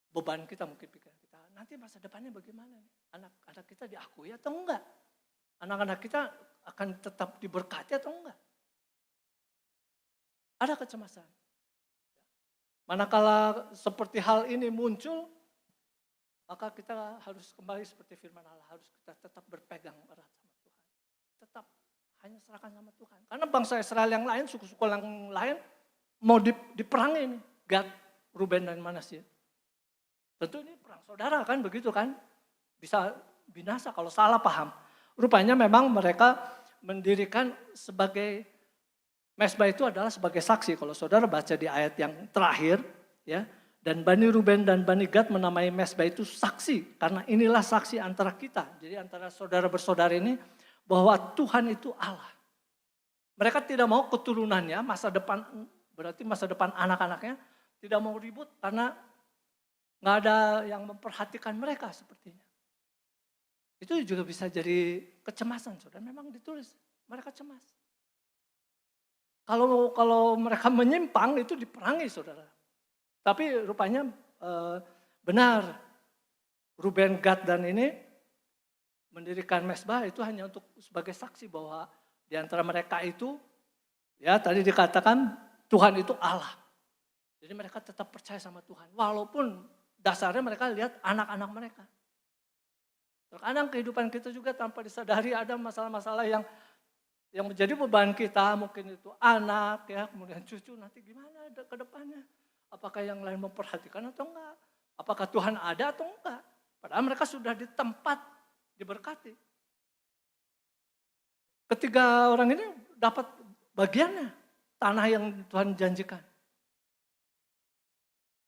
beban kita, mungkin pikiran kita. Nanti masa depannya bagaimana nih? Anak-anak kita diakui atau enggak? Anak-anak kita akan tetap diberkati atau enggak? Ada kecemasan. Manakala seperti hal ini muncul, maka kita harus kembali seperti firman Allah, harus kita tetap berpegang erat sama Tuhan. Tetap hanya serahkan sama Tuhan. Karena bangsa Israel yang lain, suku-suku yang lain mau diperangi ini. Gad, Ruben, dan Manasye. Tentu ini perang saudara kan, begitu kan. Bisa binasa kalau salah paham. Rupanya memang mereka mendirikan sebagai mezbah itu adalah sebagai saksi. Kalau saudara baca di ayat yang terakhir, ya, dan Bani Ruben dan Bani Gad menamai mezbah itu saksi. Karena inilah saksi antara kita. Jadi antara saudara bersaudara ini bahwa Tuhan itu Allah. Mereka tidak mau keturunannya, masa depan, berarti masa depan anak-anaknya tidak mau ribut karena nggak ada yang memperhatikan mereka sepertinya. Itu juga bisa jadi kecemasan, saudara. Memang ditulis mereka cemas. Kalau mereka menyimpang itu diperangi, saudara. Tapi rupanya benar, Ruben, Gad, dan ini mendirikan mezbah itu hanya untuk sebagai saksi bahwa di antara mereka itu, ya tadi dikatakan Tuhan itu Allah. Jadi mereka tetap percaya sama Tuhan. Walaupun dasarnya mereka lihat anak-anak mereka. Terkadang kehidupan kita juga tanpa disadari ada masalah-masalah yang menjadi beban kita, mungkin itu anak, ya, kemudian cucu, nanti gimana ke depannya? Apakah yang lain memperhatikan atau enggak? Apakah Tuhan ada atau enggak? Padahal mereka sudah di tempat diberkati. Ketiga orang ini dapat bagiannya, tanah yang Tuhan janjikan.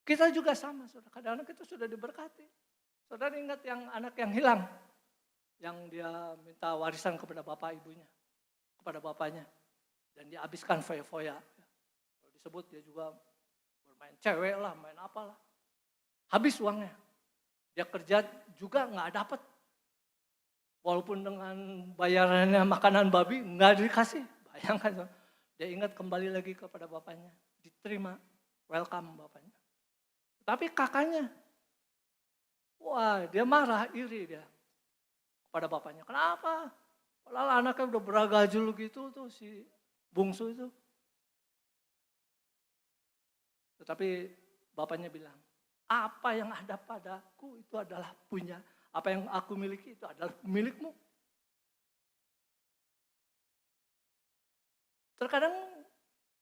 Kita juga sama, saudara. Kadang-kadang kita sudah diberkati. Saudara ingat yang anak yang hilang, yang dia minta warisan kepada bapak ibunya, kepada bapaknya, dan dia habiskan foya-foya. Kalau disebut dia juga bermain cewek lah, main apalah. Habis uangnya. Dia kerja juga nggak dapat. Walaupun dengan bayarannya makanan babi nggak dikasih. Bayangkan, dia ingat kembali lagi kepada bapaknya, diterima, welcome bapaknya. Tapi kakaknya, wah dia marah, iri dia kepada bapaknya. Kenapa? Padahal anaknya udah beragajul gitu tuh si bungsu itu. Tetapi bapaknya bilang, apa yang ada padaku itu adalah punya. Apa yang aku miliki itu adalah milikmu. Terkadang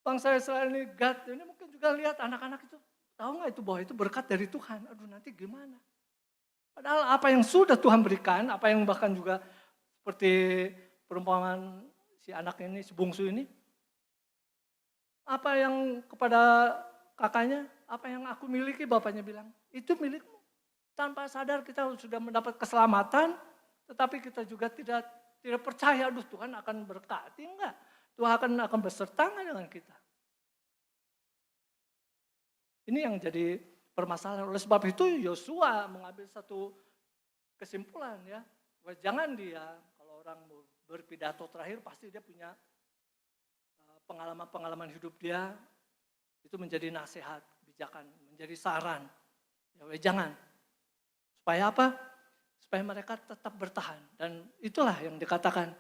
bangsa Israel ini, Gad ini mungkin juga lihat anak-anak itu. Tahu nggak itu bahwa itu berkat dari Tuhan. Aduh nanti gimana. Padahal apa yang sudah Tuhan berikan, apa yang bahkan juga seperti perumpamaan si anak ini, si bungsu ini. Apa yang kepada kakaknya, apa yang aku miliki bapaknya bilang, itu milikmu. Tanpa sadar kita sudah mendapat keselamatan, tetapi kita juga tidak percaya, aduh Tuhan akan berkati, enggak. Tuhan akan berserta dengan kita. Ini yang jadi permasalahan. Oleh sebab itu Yosua mengambil satu kesimpulan ya. Jangan dia, kalau orang berpidato terakhir pasti dia punya pengalaman-pengalaman hidup dia. Itu menjadi nasihat, bijakan, menjadi saran. Ya jangan. Supaya apa? Supaya mereka tetap bertahan. Dan itulah yang dikatakan,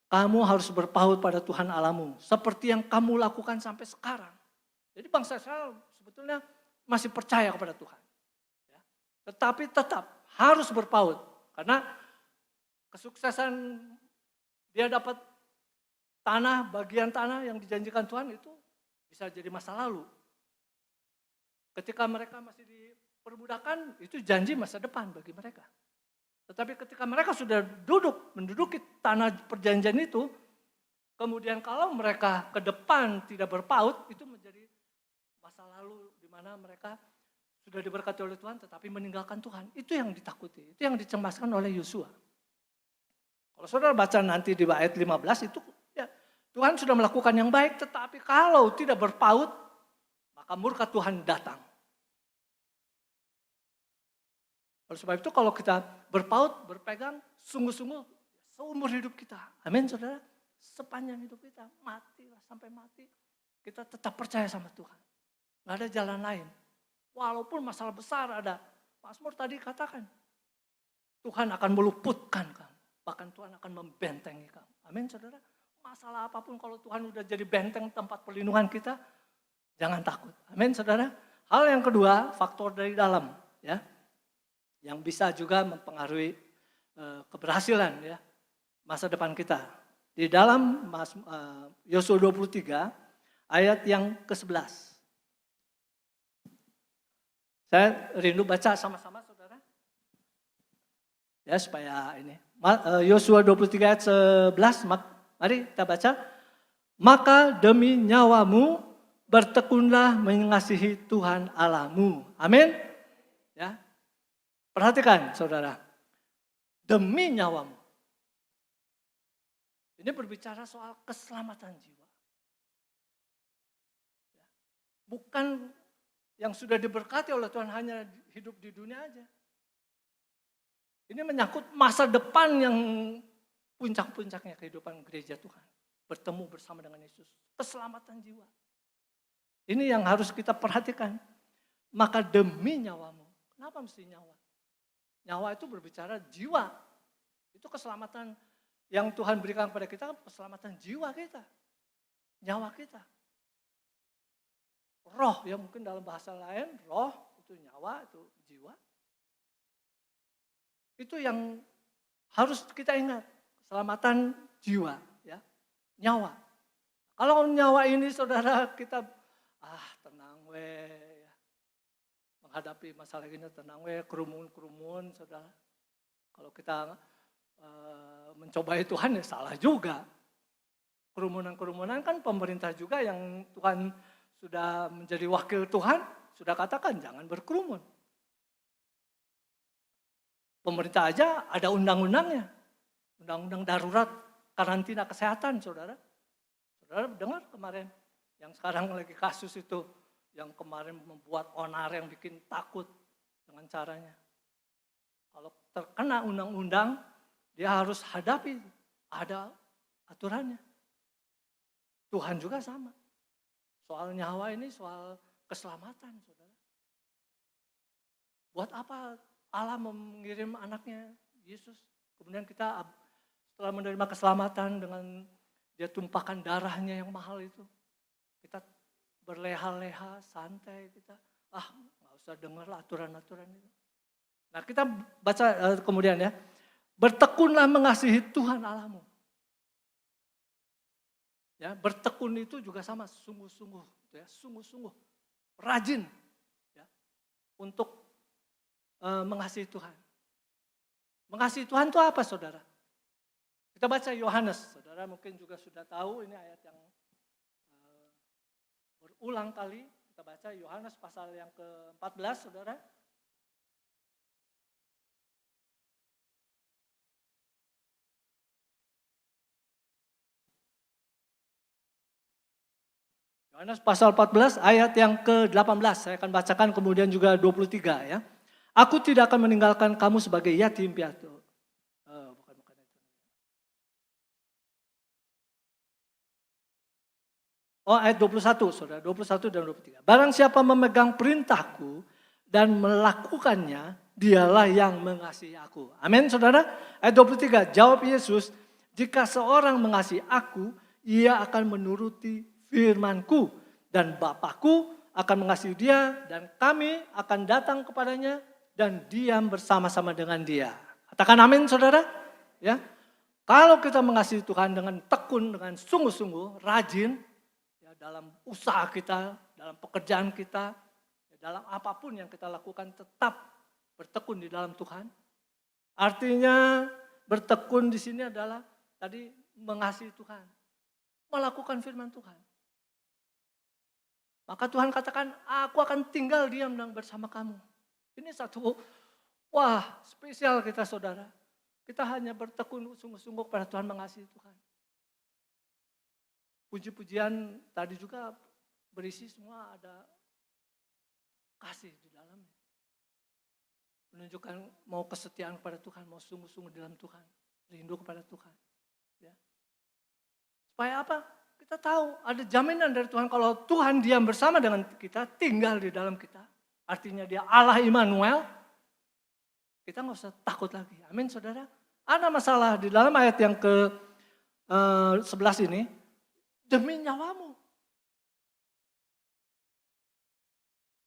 kamu harus berpaut pada Tuhan Allahmu. Seperti yang kamu lakukan sampai sekarang. Jadi bangsa Israel sebetulnya masih percaya kepada Tuhan. Ya. Tetapi tetap harus berpaut. Karena kesuksesan dia dapat tanah, bagian tanah yang dijanjikan Tuhan itu bisa jadi masa lalu. Ketika mereka masih diperbudakan, itu janji masa depan bagi mereka. Tetapi ketika mereka sudah menduduki tanah perjanjian itu, Kemudian kalau mereka ke depan tidak berpaut, itu menjadi masa lalu di mana mereka sudah diberkati oleh Tuhan tetapi meninggalkan Tuhan. Itu yang ditakuti, itu yang dicemaskan oleh Yosua. Kalau saudara baca nanti di ayat 15 itu ya, Tuhan sudah melakukan yang baik, tetapi kalau tidak berpaut, maka murka Tuhan datang. Oleh sebab itu kalau kita berpaut, berpegang, sungguh-sungguh seumur hidup kita. Amin saudara. Sepanjang hidup kita, matilah sampai mati, kita tetap percaya sama Tuhan. Nggak ada jalan lain. Walaupun masalah besar ada, Mazmur tadi katakan, Tuhan akan meluputkan kamu. Bahkan Tuhan akan membentengi kamu. Amin saudara. Masalah apapun kalau Tuhan udah jadi benteng tempat perlindungan kita, jangan takut. Amin saudara. Hal yang kedua, faktor dari dalam. Ya, yang bisa juga mempengaruhi keberhasilan ya, masa depan kita. Di dalam Yosua 23 ayat yang ke-11. Saya rindu baca sama-sama saudara. Ya supaya ini. Yosua 23 ayat 11, mari kita baca. Maka demi nyawamu bertekunlah mengasihi Tuhan Allahmu. Amin. Ya. Perhatikan saudara. Demi nyawamu. Ini berbicara soal keselamatan jiwa. Bukan yang sudah diberkati oleh Tuhan hanya hidup di dunia aja. Ini menyangkut masa depan yang puncak-puncaknya kehidupan gereja Tuhan. Bertemu bersama dengan Yesus. Keselamatan jiwa. Ini yang harus kita perhatikan. Maka demi nyawamu. Kenapa mesti nyawa? Nyawa itu berbicara jiwa. Itu keselamatan yang Tuhan berikan kepada kita, keselamatan jiwa kita. Nyawa kita. Roh, ya mungkin dalam bahasa lain, roh itu nyawa, itu jiwa. Itu yang harus kita ingat, keselamatan jiwa, ya, nyawa. Kalau nyawa ini saudara kita, tenang ya. Menghadapi masalah ini tenang kerumun-kerumun saudara. Kalau kita mencobai Tuhan ya salah juga. Kerumunan-kerumunan kan pemerintah juga yang Tuhan sudah menjadi wakil Tuhan, sudah katakan jangan berkerumun. Pemerintah aja ada undang-undangnya. Undang-undang darurat karantina kesehatan, saudara. Saudara dengar kemarin yang sekarang lagi kasus itu, yang kemarin membuat onar yang bikin takut dengan caranya. Kalau terkena undang-undang, dia harus hadapi, ada aturannya. Tuhan juga sama. Soal nyawa ini soal keselamatan, saudara. Buat apa Allah mengirim anaknya, Yesus. Kemudian kita setelah menerima keselamatan dengan dia tumpahkan darahnya yang mahal itu. Kita berleha-leha, santai, kita nggak usah dengar aturan-aturan itu. Nah kita baca kemudian ya. Bertekunlah mengasihi Tuhan Allahmu. Ya, bertekun itu juga sama, sungguh-sungguh, ya, sungguh-sungguh, rajin, ya, untuk mengasihi Tuhan. Mengasihi Tuhan itu apa, saudara? Kita baca Yohanes, saudara mungkin juga sudah tahu ini ayat yang berulang kali. Kita baca Yohanes pasal yang ke-14, saudara. Yohanes pasal 14 ayat yang ke-18, saya akan bacakan kemudian juga 23 ya. Aku tidak akan meninggalkan kamu sebagai yatim piatu. Bukan itu. Ayat 21, saudara, 21 dan 23. Barang siapa memegang perintahku dan melakukannya, dialah yang mengasihi aku. Amin, saudara. Ayat 23, jawab Yesus, jika seorang mengasihi aku, ia akan menuruti firman-Ku dan Bapa-Ku akan mengasihi dia dan kami akan datang kepadanya dan diam bersama-sama dengan dia. Katakan amin saudara. Ya, kalau kita mengasihi Tuhan dengan tekun, dengan sungguh-sungguh, rajin ya, dalam usaha kita, dalam pekerjaan kita, ya, dalam apapun yang kita lakukan tetap bertekun di dalam Tuhan. Artinya bertekun di sini adalah tadi mengasihi Tuhan. melakukan firman Tuhan. Maka Tuhan katakan, aku akan tinggal diam dan bersama kamu. Ini satu, spesial kita saudara. Kita hanya bertekun sungguh-sungguh pada Tuhan, mengasihi Tuhan. Puji-pujian tadi juga berisi semua ada kasih di dalamnya. Menunjukkan mau kesetiaan kepada Tuhan, mau sungguh-sungguh dalam Tuhan. Rindu kepada Tuhan. Ya. Supaya apa? Kita tahu ada jaminan dari Tuhan kalau Tuhan diam bersama dengan kita, tinggal di dalam kita. Artinya dia Allah Immanuel, kita nggak usah takut lagi. Amin saudara. Ada masalah di dalam ayat yang ke-11 ini, demi nyawamu.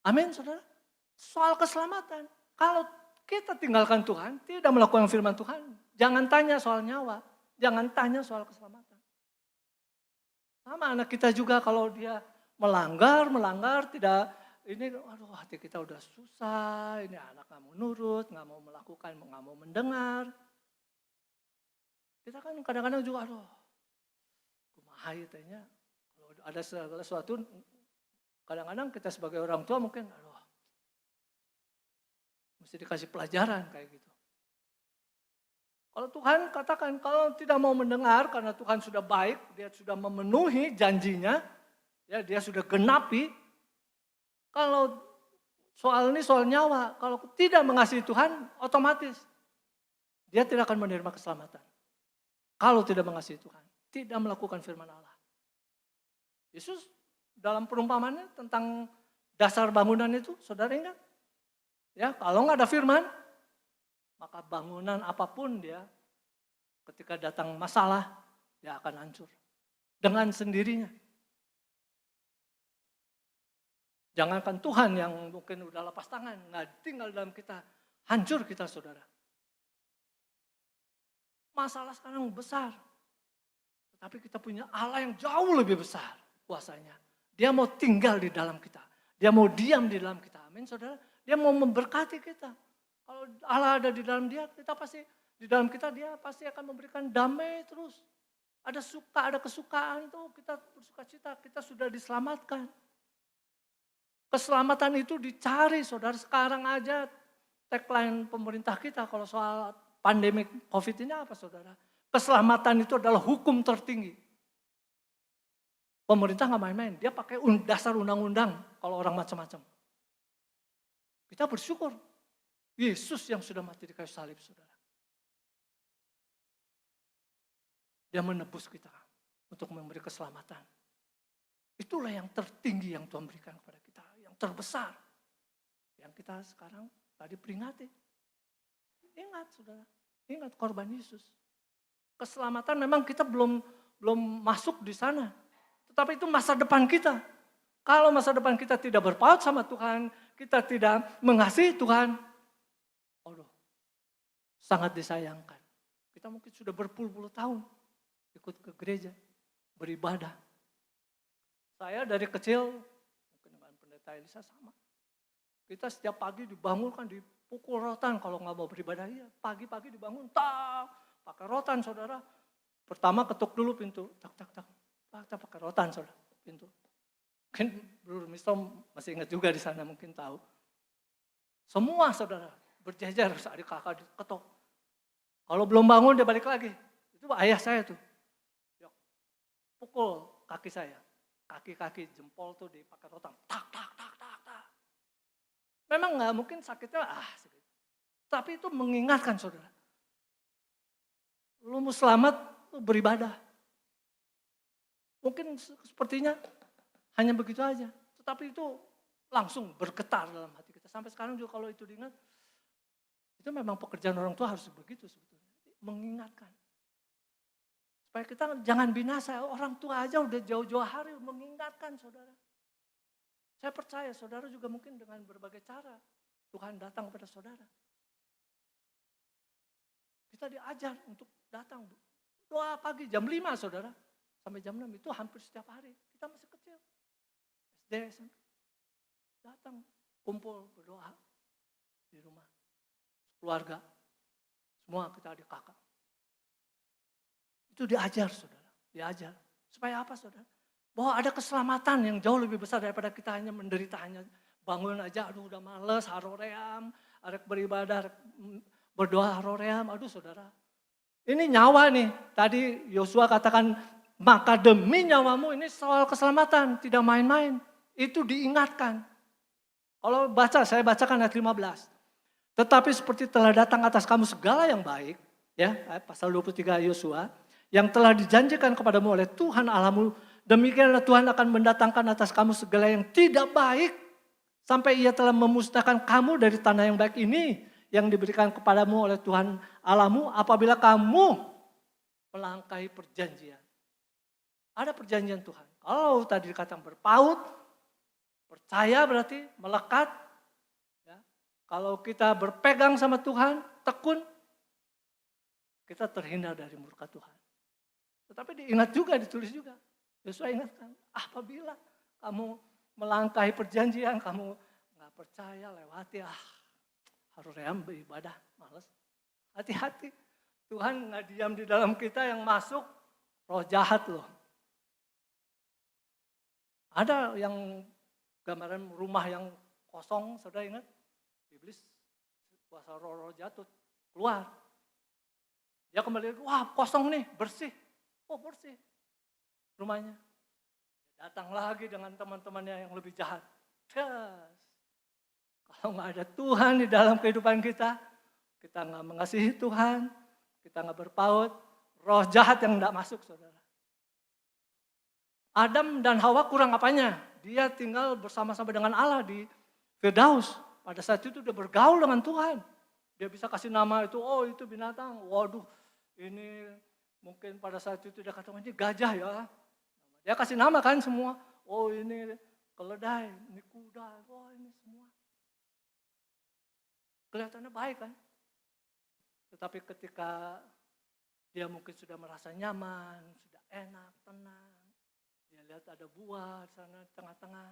Amin saudara. Soal keselamatan. Kalau kita tinggalkan Tuhan, tidak melakukan firman Tuhan, jangan tanya soal nyawa, jangan tanya soal keselamatan. Sama anak kita juga kalau dia melanggar, tidak, ini aduh hati kita udah susah, ini anak gak mau nurut, gak mau melakukan, gak mau mendengar. Kita kan kadang-kadang juga aduh, kumaha tanya, kalau ada segala sesuatu, kadang-kadang kita sebagai orang tua mungkin aduh, mesti dikasih pelajaran kayak gitu. Kalau Tuhan katakan kalau tidak mau mendengar karena Tuhan sudah baik, dia sudah memenuhi janjinya, ya dia sudah genapi. Kalau soal ini soal nyawa, kalau tidak mengasihi Tuhan, otomatis dia tidak akan menerima keselamatan. Kalau tidak mengasihi Tuhan, tidak melakukan firman Allah. Yesus dalam perumpamannya tentang dasar bangunan itu, saudara ingat? Ya, kalau nggak ada firman, maka bangunan apapun dia ketika datang masalah, dia akan hancur. Dengan sendirinya. Jangankan Tuhan yang mungkin udah lepas tangan, nggak tinggal dalam kita, hancur kita saudara. Masalah sekarang besar. Tetapi kita punya Allah yang jauh lebih besar kuasanya. Dia mau tinggal di dalam kita. Dia mau diam di dalam kita. Amin saudara. Dia mau memberkati kita. Kalau Allah ada di dalam dia, kita pasti di dalam kita dia pasti akan memberikan damai terus. Ada suka, ada kesukaan tuh kita bersuka cita, kita sudah diselamatkan. Keselamatan itu dicari saudara sekarang aja. Tagline pemerintah kita kalau soal pandemi COVID ini apa saudara? Keselamatan itu adalah hukum tertinggi. Pemerintah nggak main-main, dia pakai dasar undang-undang kalau orang macam-macam. Kita bersyukur. Yesus yang sudah mati di kayu salib, saudara. Dia menebus kita untuk memberi keselamatan. Itulah yang tertinggi yang Tuhan berikan kepada kita, yang terbesar. Yang kita sekarang tadi peringati. Ingat, saudara, ingat korban Yesus. Keselamatan memang kita belum masuk di sana. Tetapi itu masa depan kita. Kalau masa depan kita tidak berpaut sama Tuhan, kita tidak mengasihi Tuhan, sangat disayangkan. Kita mungkin sudah berpuluh-puluh tahun ikut ke gereja, beribadah. Saya dari kecil, mungkin dengan pendeta Elisa sama. Kita setiap pagi dibangunkan, dipukul rotan kalau nggak mau beribadah. Ya, pagi-pagi dibangun, pakai rotan saudara. Pertama ketuk dulu pintu, tak, pakai rotan saudara, pintu. Mungkin Bro Misto masih ingat juga di sana, mungkin tahu. Semua saudara berjejer saat kakak diketok. Kalau belum bangun dia balik lagi. Itu ayah saya tuh. Pukul kaki saya. Kaki-kaki jempol tuh dipakai rotan. Tak. Memang nggak mungkin sakitnya sakit. Tapi itu mengingatkan saudara. Lu mau selamat, lu beribadah. Mungkin sepertinya hanya begitu aja. Tetapi itu langsung bergetar dalam hati kita. Sampai sekarang juga kalau itu diingat, itu memang pekerjaan orang tua harus begitu sebetulnya. Mengingatkan. Supaya kita jangan binasa. Orang tua aja udah jauh-jauh hari mengingatkan saudara. Saya percaya saudara juga mungkin dengan berbagai cara Tuhan datang kepada saudara. Kita diajar untuk datang. Doa pagi jam 5 saudara. Sampai jam 6 itu hampir setiap hari. Kita masih kecil. SD, SMP. Datang, kumpul, berdoa di rumah. Keluarga. Semua kita adik kakak. Itu diajar saudara. Diajar. Supaya apa saudara? Bahwa ada keselamatan yang jauh lebih besar daripada kita hanya menderita, hanya bangun aja, aduh udah males, haroream, arek beribadah, arek berdoa haroream, aduh saudara. Ini nyawa nih, tadi Yosua katakan, maka demi nyawamu ini soal keselamatan, tidak main-main. Itu diingatkan. Kalau saya bacakan ayat 15. Tetapi seperti telah datang atas kamu segala yang baik, ya pasal 23 Yosua, yang telah dijanjikan kepadamu oleh Tuhan Allahmu, demikianlah Tuhan akan mendatangkan atas kamu segala yang tidak baik, sampai ia telah memusnahkan kamu dari tanah yang baik ini, yang diberikan kepadamu oleh Tuhan Allahmu apabila kamu melangkahi perjanjian. Ada perjanjian Tuhan. Kalau tadi dikatakan berpaut, percaya berarti melekat. Ya. Kalau kita berpegang sama Tuhan, tekun, kita terhindar dari murka Tuhan. Tetapi diingat juga, ditulis juga. Yosua ingatkan, apabila kamu melangkahi perjanjian, kamu nggak percaya, lewati, haruream beribadah, males. Hati-hati, Tuhan nggak diam di dalam kita, yang masuk roh jahat loh. Ada yang gambaran rumah yang kosong, saudara ingat? Iblis kuasa roh jatuh, keluar. Dia kembali, wah kosong nih, bersih. Oh bersih rumahnya. Datang lagi dengan teman-temannya yang lebih jahat. Kalau nggak ada Tuhan di dalam kehidupan kita nggak mengasihi Tuhan, kita nggak berpaut, roh jahat yang nggak masuk saudara. Adam dan Hawa kurang apanya? Dia tinggal bersama-sama dengan Allah di Firdaus. Pada saat itu dia bergaul dengan Tuhan. Dia bisa kasih nama itu, oh itu binatang. Waduh, ini mungkin pada saat itu dia katakan ini gajah ya. Dia kasih nama kan semua. Oh ini keledai, ini kuda, oh ini semua. Kelihatannya baik kan. Tetapi ketika dia mungkin sudah merasa nyaman, sudah enak, tenang. Dia lihat ada buah di sana di tengah-tengah.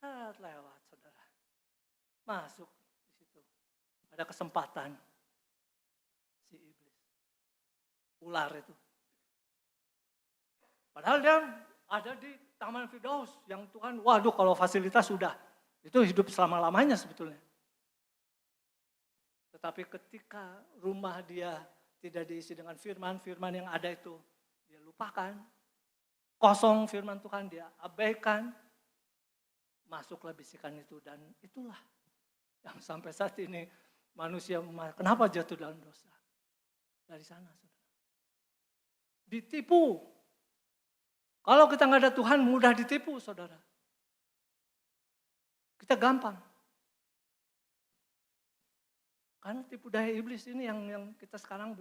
Saat lewat saudara. Masuk di situ. Ada kesempatan. Si iblis. Ular itu. Padahal dia ada di Taman Firdaus. Yang Tuhan, waduh kalau fasilitas sudah. Itu hidup selama-lamanya sebetulnya. Tetapi ketika rumah dia tidak diisi dengan firman yang ada itu. Dia lupakan. Kosong firman Tuhan, dia abaikan, masuklah bisikan itu, dan itulah yang sampai saat ini manusia kenapa jatuh dalam dosa. Dari sana saudara. Ditipu. Kalau kita nggak ada Tuhan mudah ditipu saudara. Kita gampang. Karena tipu daya iblis ini yang kita sekarang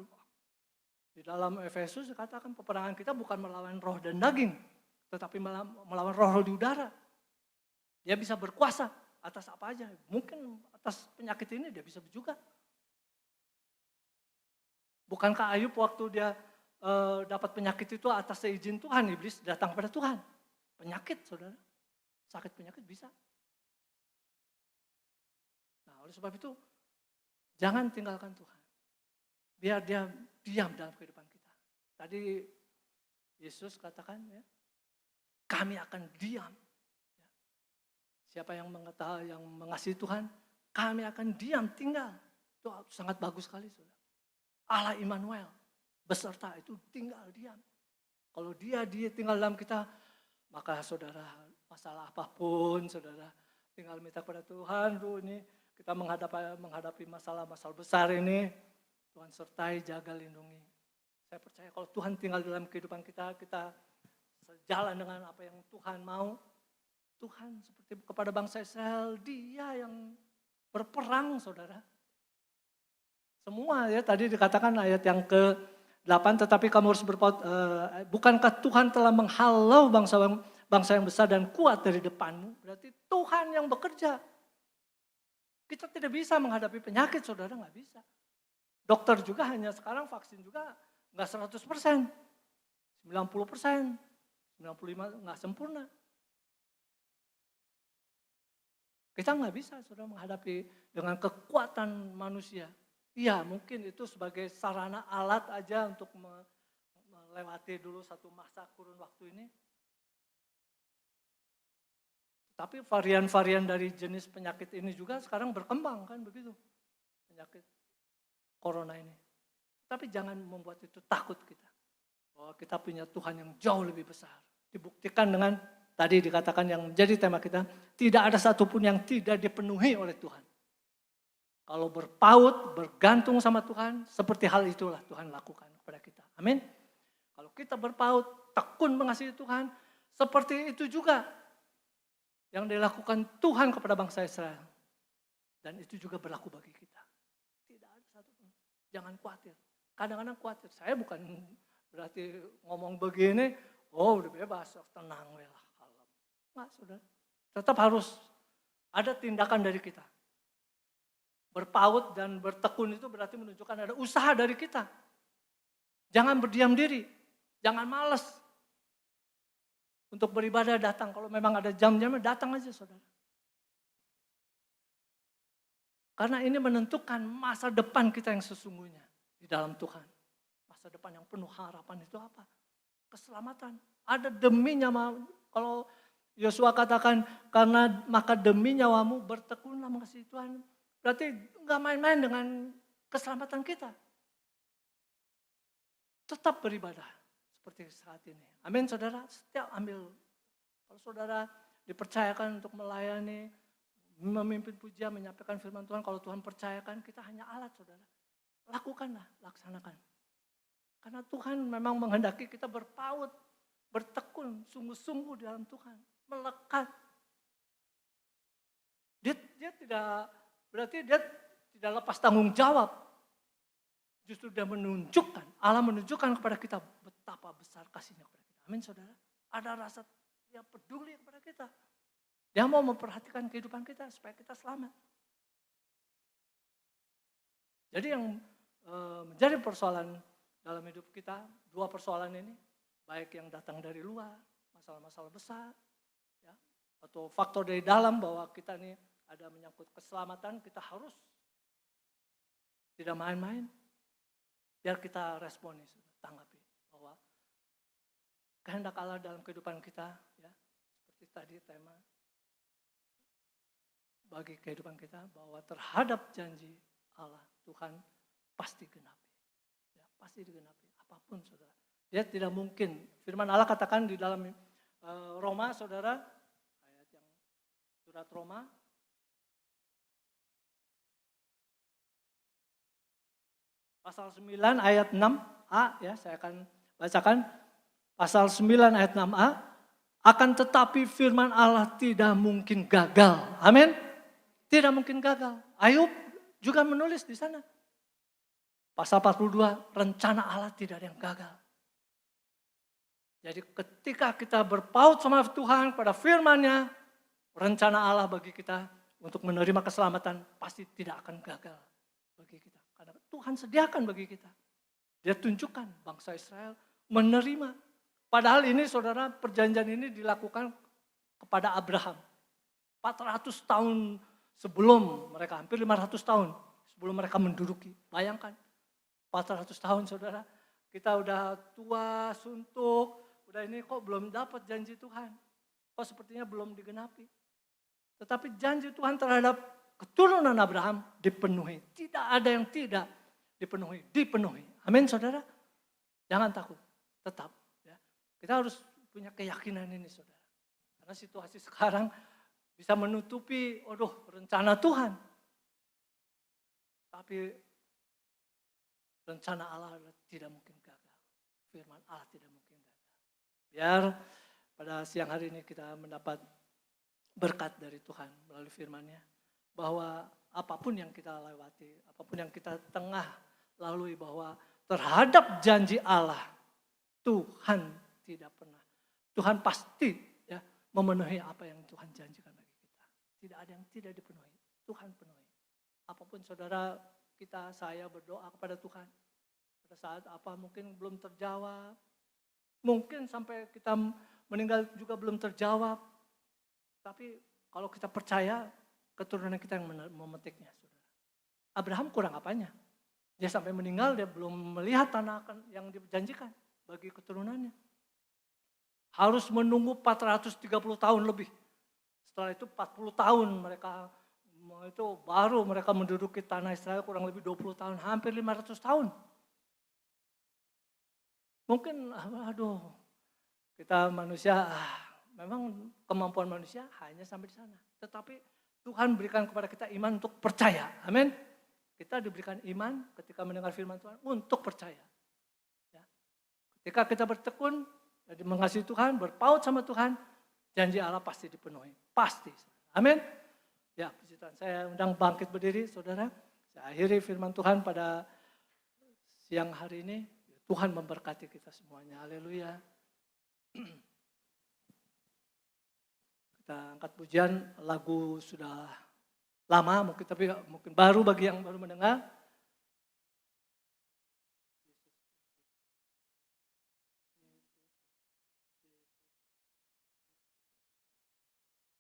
di dalam Efesus dikatakan peperangan kita bukan melawan roh dan daging, tetapi melawan roh di udara. Dia bisa berkuasa atas apa aja. Mungkin atas penyakit ini dia bisa juga. Bukankah Ayub waktu dia dapat penyakit itu atas seizin Tuhan, iblis datang pada Tuhan. Penyakit saudara, sakit penyakit bisa. Nah oleh sebab itu, jangan tinggalkan Tuhan. Biar dia diam dalam kehidupan kita. Tadi Yesus katakan ya, kami akan diam. Siapa yang mengetahui, yang mengasihi Tuhan, kami akan diam, tinggal. Itu sangat bagus sekali saudara. Allah Immanuel beserta itu tinggal diam. Kalau dia tinggal dalam kita, maka saudara masalah apapun saudara tinggal minta kepada Tuhan, ini kita menghadapi masalah-masalah besar ini, Tuhan sertai, jaga, lindungi. Saya percaya kalau Tuhan tinggal dalam kehidupan kita sejalan dengan apa yang Tuhan mau. Tuhan seperti kepada bangsa Israel, dia yang berperang saudara. Semua ya tadi dikatakan ayat yang ke-8, tetapi kamu harus berpaut, bukankah Tuhan telah menghalau bangsa yang besar dan kuat dari depanmu? Berarti Tuhan yang bekerja. Kita tidak bisa menghadapi penyakit saudara, nggak bisa. Dokter juga hanya sekarang vaksin juga nggak 100%, 90%, 95% nggak sempurna. Kita nggak bisa saudara menghadapi dengan kekuatan manusia. Iya mungkin itu sebagai sarana alat aja untuk melewati dulu satu masa kurun waktu ini. Tapi varian-varian dari jenis penyakit ini juga sekarang berkembang kan begitu. Penyakit corona ini. Tapi jangan membuat itu takut kita. Bahwa kita punya Tuhan yang jauh lebih besar. Dibuktikan dengan tadi dikatakan yang menjadi tema kita, tidak ada satupun yang tidak dipenuhi oleh Tuhan. Kalau berpaut, bergantung sama Tuhan, seperti hal itulah Tuhan lakukan kepada kita. Amin. Kalau kita berpaut, tekun mengasihi Tuhan, seperti itu juga yang dilakukan Tuhan kepada bangsa Israel. Dan itu juga berlaku bagi kita. Tidak ada satupun. Jangan khawatir. Kadang-kadang khawatir. Saya bukan berarti ngomong begini, oh udah bebas, tenang lah. Enggak, saudara. Tetap harus ada tindakan dari kita. Berpaut dan bertekun itu berarti menunjukkan ada usaha dari kita. Jangan berdiam diri, jangan malas. Untuk beribadah datang, kalau memang ada jam-jamnya datang aja saudara. Karena ini menentukan masa depan kita yang sesungguhnya di dalam Tuhan. Masa depan yang penuh harapan itu apa? Keselamatan. Ada demi nyawa, kalau Yosua katakan karena maka demi nyawamu bertekunlah mengasihi Tuhan. Berarti enggak main-main dengan keselamatan kita. Tetap beribadah seperti saat ini. Amin saudara, setiap ambil. Kalau saudara dipercayakan untuk melayani, memimpin pujian, menyampaikan firman Tuhan. Kalau Tuhan percayakan kita hanya alat saudara. Lakukanlah, laksanakan. Karena Tuhan memang menghendaki kita berpaut, bertekun, sungguh-sungguh di dalam Tuhan. Melekat. Dia tidak, berarti dia tidak lepas tanggung jawab. Justru dia menunjukkan, Allah menunjukkan kepada kita betapa besar kasihnya kepada kita. Amin saudara. Ada rasa dia peduli kepada kita. Dia mau memperhatikan kehidupan kita supaya kita selamat. Jadi yang menjadi persoalan dalam hidup kita, dua persoalan ini, baik yang datang dari luar, masalah-masalah besar, ya, atau faktor dari dalam bahwa kita ini ada menyangkut keselamatan, kita harus tidak main-main. Biar kita responi, tanggapi bahwa kehendak Allah dalam kehidupan kita, ya, seperti tadi tema bagi kehidupan kita, bahwa terhadap janji Allah Tuhan pasti genapi, ya, pasti digenapi apapun saudara. Dia tidak mungkin. Firman Allah katakan di dalam Roma saudara, ayat yang surat Roma. Pasal 9 ayat 6a, ya saya akan bacakan. Pasal 9 ayat 6a, akan tetapi firman Allah tidak mungkin gagal. Amin. Tidak mungkin gagal. Ayub juga menulis di sana. Pasal 42, rencana Allah tidak ada yang gagal. Jadi ketika kita berpaut sama Tuhan pada firman-Nya, rencana Allah bagi kita untuk menerima keselamatan pasti tidak akan gagal bagi kita. Karena Tuhan sediakan bagi kita. Dia tunjukkan bangsa Israel menerima. Padahal ini saudara, perjanjian ini dilakukan kepada Abraham. 400 tahun sebelum mereka, hampir 500 tahun sebelum mereka menduduki. Bayangkan, 400 tahun saudara, kita udah tua, suntuk, udah ini kok belum dapat janji Tuhan. Kok sepertinya belum digenapi. Tetapi janji Tuhan terhadap keturunan Abraham dipenuhi. Tidak ada yang tidak dipenuhi. Dipenuhi. Amin saudara. Jangan takut. Tetap. Ya. Kita harus punya keyakinan ini saudara. Karena situasi sekarang bisa menutupi rencana Tuhan. Tapi rencana Allah tidak mungkin gagal. Firman Allah tidak mungkin gagal. Biar pada siang hari ini kita mendapat berkat dari Tuhan melalui firman-Nya. Bahwa apapun yang kita lewati, apapun yang kita tengah lalui, bahwa terhadap janji Allah, Tuhan tidak pernah. Tuhan pasti ya memenuhi apa yang Tuhan janjikan bagi kita. Tidak ada yang tidak dipenuhi. Tuhan penuhi. Apapun saudara kita, saya berdoa kepada Tuhan. Pada saat apa mungkin belum terjawab. Mungkin sampai kita meninggal juga belum terjawab. Tapi kalau kita percaya, keturunan kita yang memetiknya, saudara. Abraham kurang apanya? Dia sampai meninggal, dia belum melihat tanah yang dijanjikan. bagi keturunannya. Harus menunggu 430 tahun lebih. Setelah itu 40 tahun mereka itu baru mereka menduduki tanah Israel, kurang lebih 20 tahun, hampir 500 tahun. Mungkin kita manusia memang kemampuan manusia hanya sampai di sana. Tetapi Tuhan berikan kepada kita iman untuk percaya. Amin. Kita diberikan iman ketika mendengar firman Tuhan untuk percaya. Ya. Ketika kita bertekun, jadi mengasihi Tuhan, berpaut sama Tuhan, janji Allah pasti dipenuhi. Pasti. Amin. Ya, puji Tuhan. Saya undang bangkit berdiri, saudara. Saya akhiri firman Tuhan pada siang hari ini. Tuhan memberkati kita semuanya. Haleluya. Kita angkat pujian, lagu sudah lama mungkin, tapi mungkin baru bagi yang baru mendengar.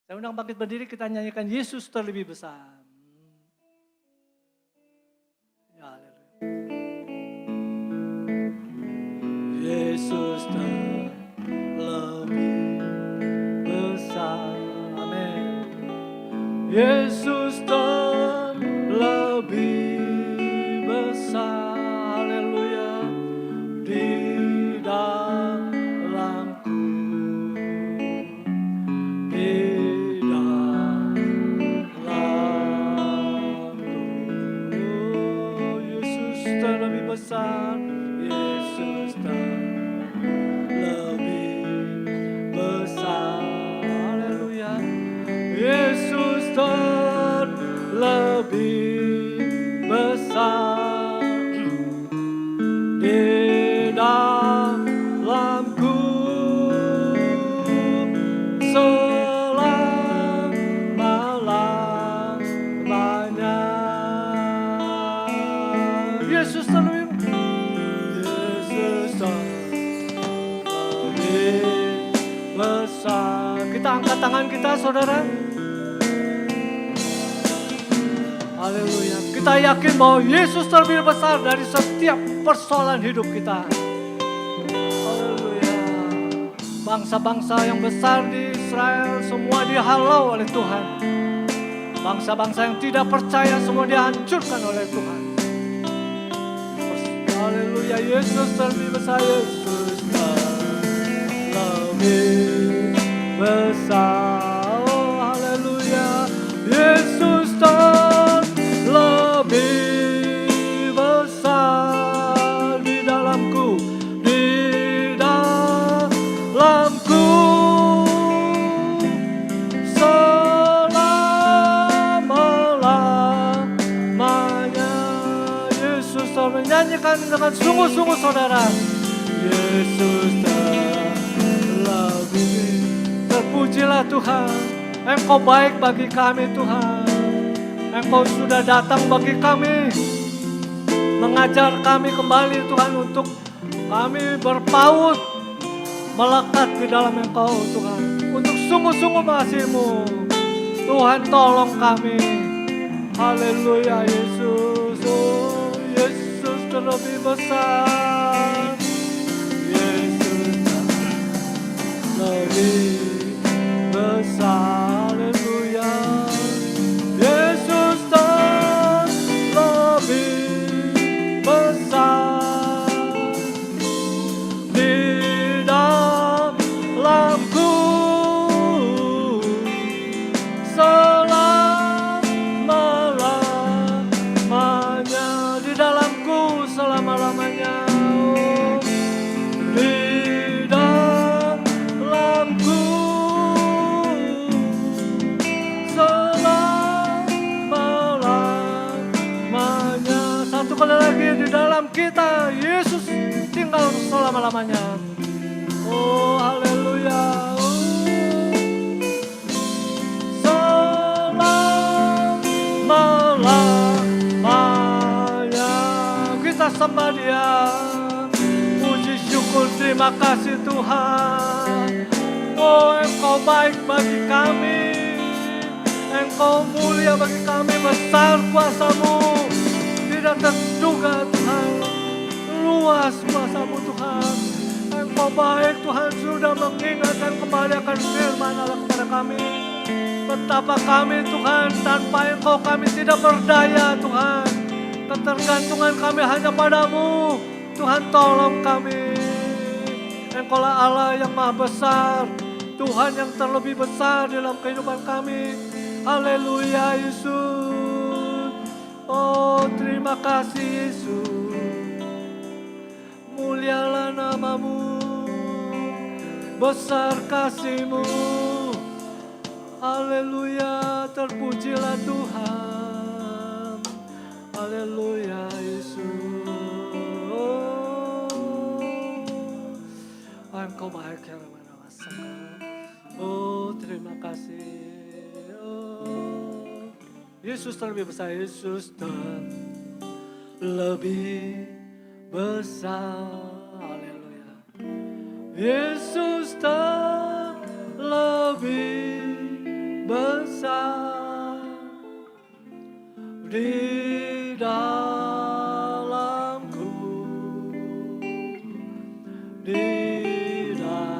Saya undang bangkit berdiri, kita nyanyikan Yesus terlebih besar. Ya, haleluya. Yesus terlebih besar. Amin. Yesus terlebih besar. Haleluya. Di dalamku. Di dalamku. Yesus terlebih besar. Yesus terlebih besar. Haleluya. Yesus terlebih besar. Di dalamku selama-lamanya. Yesus terlebih besar. Kita angkat tangan kita, saudara. Haleluya. Kita yakin bahwa Yesus terlebih besar dari setiap persoalan hidup kita. Haleluya. Bangsa-bangsa yang besar di Israel semua dihalau oleh Tuhan. Bangsa-bangsa yang tidak percaya semua dihancurkan oleh Tuhan. Haleluya. Yesus terlebih besar. Yesus terlebih besar. Oh, haleluya. Yesus terlebih besar. Di dalamku, di dalamku selama-lamanya. Yesus terlebih, nyanyikan dengan sungguh-sungguh, saudara. Yesus terlebih. Terpujilah Tuhan, Engkau baik bagi kami Tuhan. Engkau sudah datang bagi kami, mengajar kami kembali Tuhan untuk kami berpaut, melekat di dalam Engkau Tuhan. Untuk sungguh-sungguh mengasihi-Mu. Tuhan tolong kami. Haleluya Yesus. Oh, Yesus terlebih besar. Yesus terlebih besar. Haleluya. Yesus terlebih besar. Di dalamku selama-lamanya. Di dalamku selama-lamanya. Di dalamku selama-lamanya. Satu kali lagi, di dalam kita Yesus tinggal selama-lamanya. Oh, haleluya. Selama-lamanya. Kita sembah Dia. Puji syukur, terima kasih Tuhan. Oh, Engkau baik bagi kami. Engkau mulia bagi kami, besar kuasa-Mu. Tidak terduga Tuhan, luas kuasa-Mu Tuhan. Engkau baik Tuhan, sudah mengingatkan kembali akan firman Allah kepada kami. Betapa kami Tuhan, tanpa Engkau kami tidak berdaya Tuhan. Ketergantungan kami hanya padamu. Tuhan tolong kami. Engkaulah Allah yang maha besar. Tuhan yang terlebih besar dalam kehidupan kami. Haleluya Yesus. Oh terima kasih Yesus. Mulialah namamu. Besar kasih-Mu. Haleluya, terpujilah Tuhan. Haleluya Yesus. Engkau baik ya Rabbana. Oh terima kasih. Oh, Yesus terlebih besar. Yesus terlebih besar. Haleluya. Yesus terlebih besar di dalamku, di dalamku.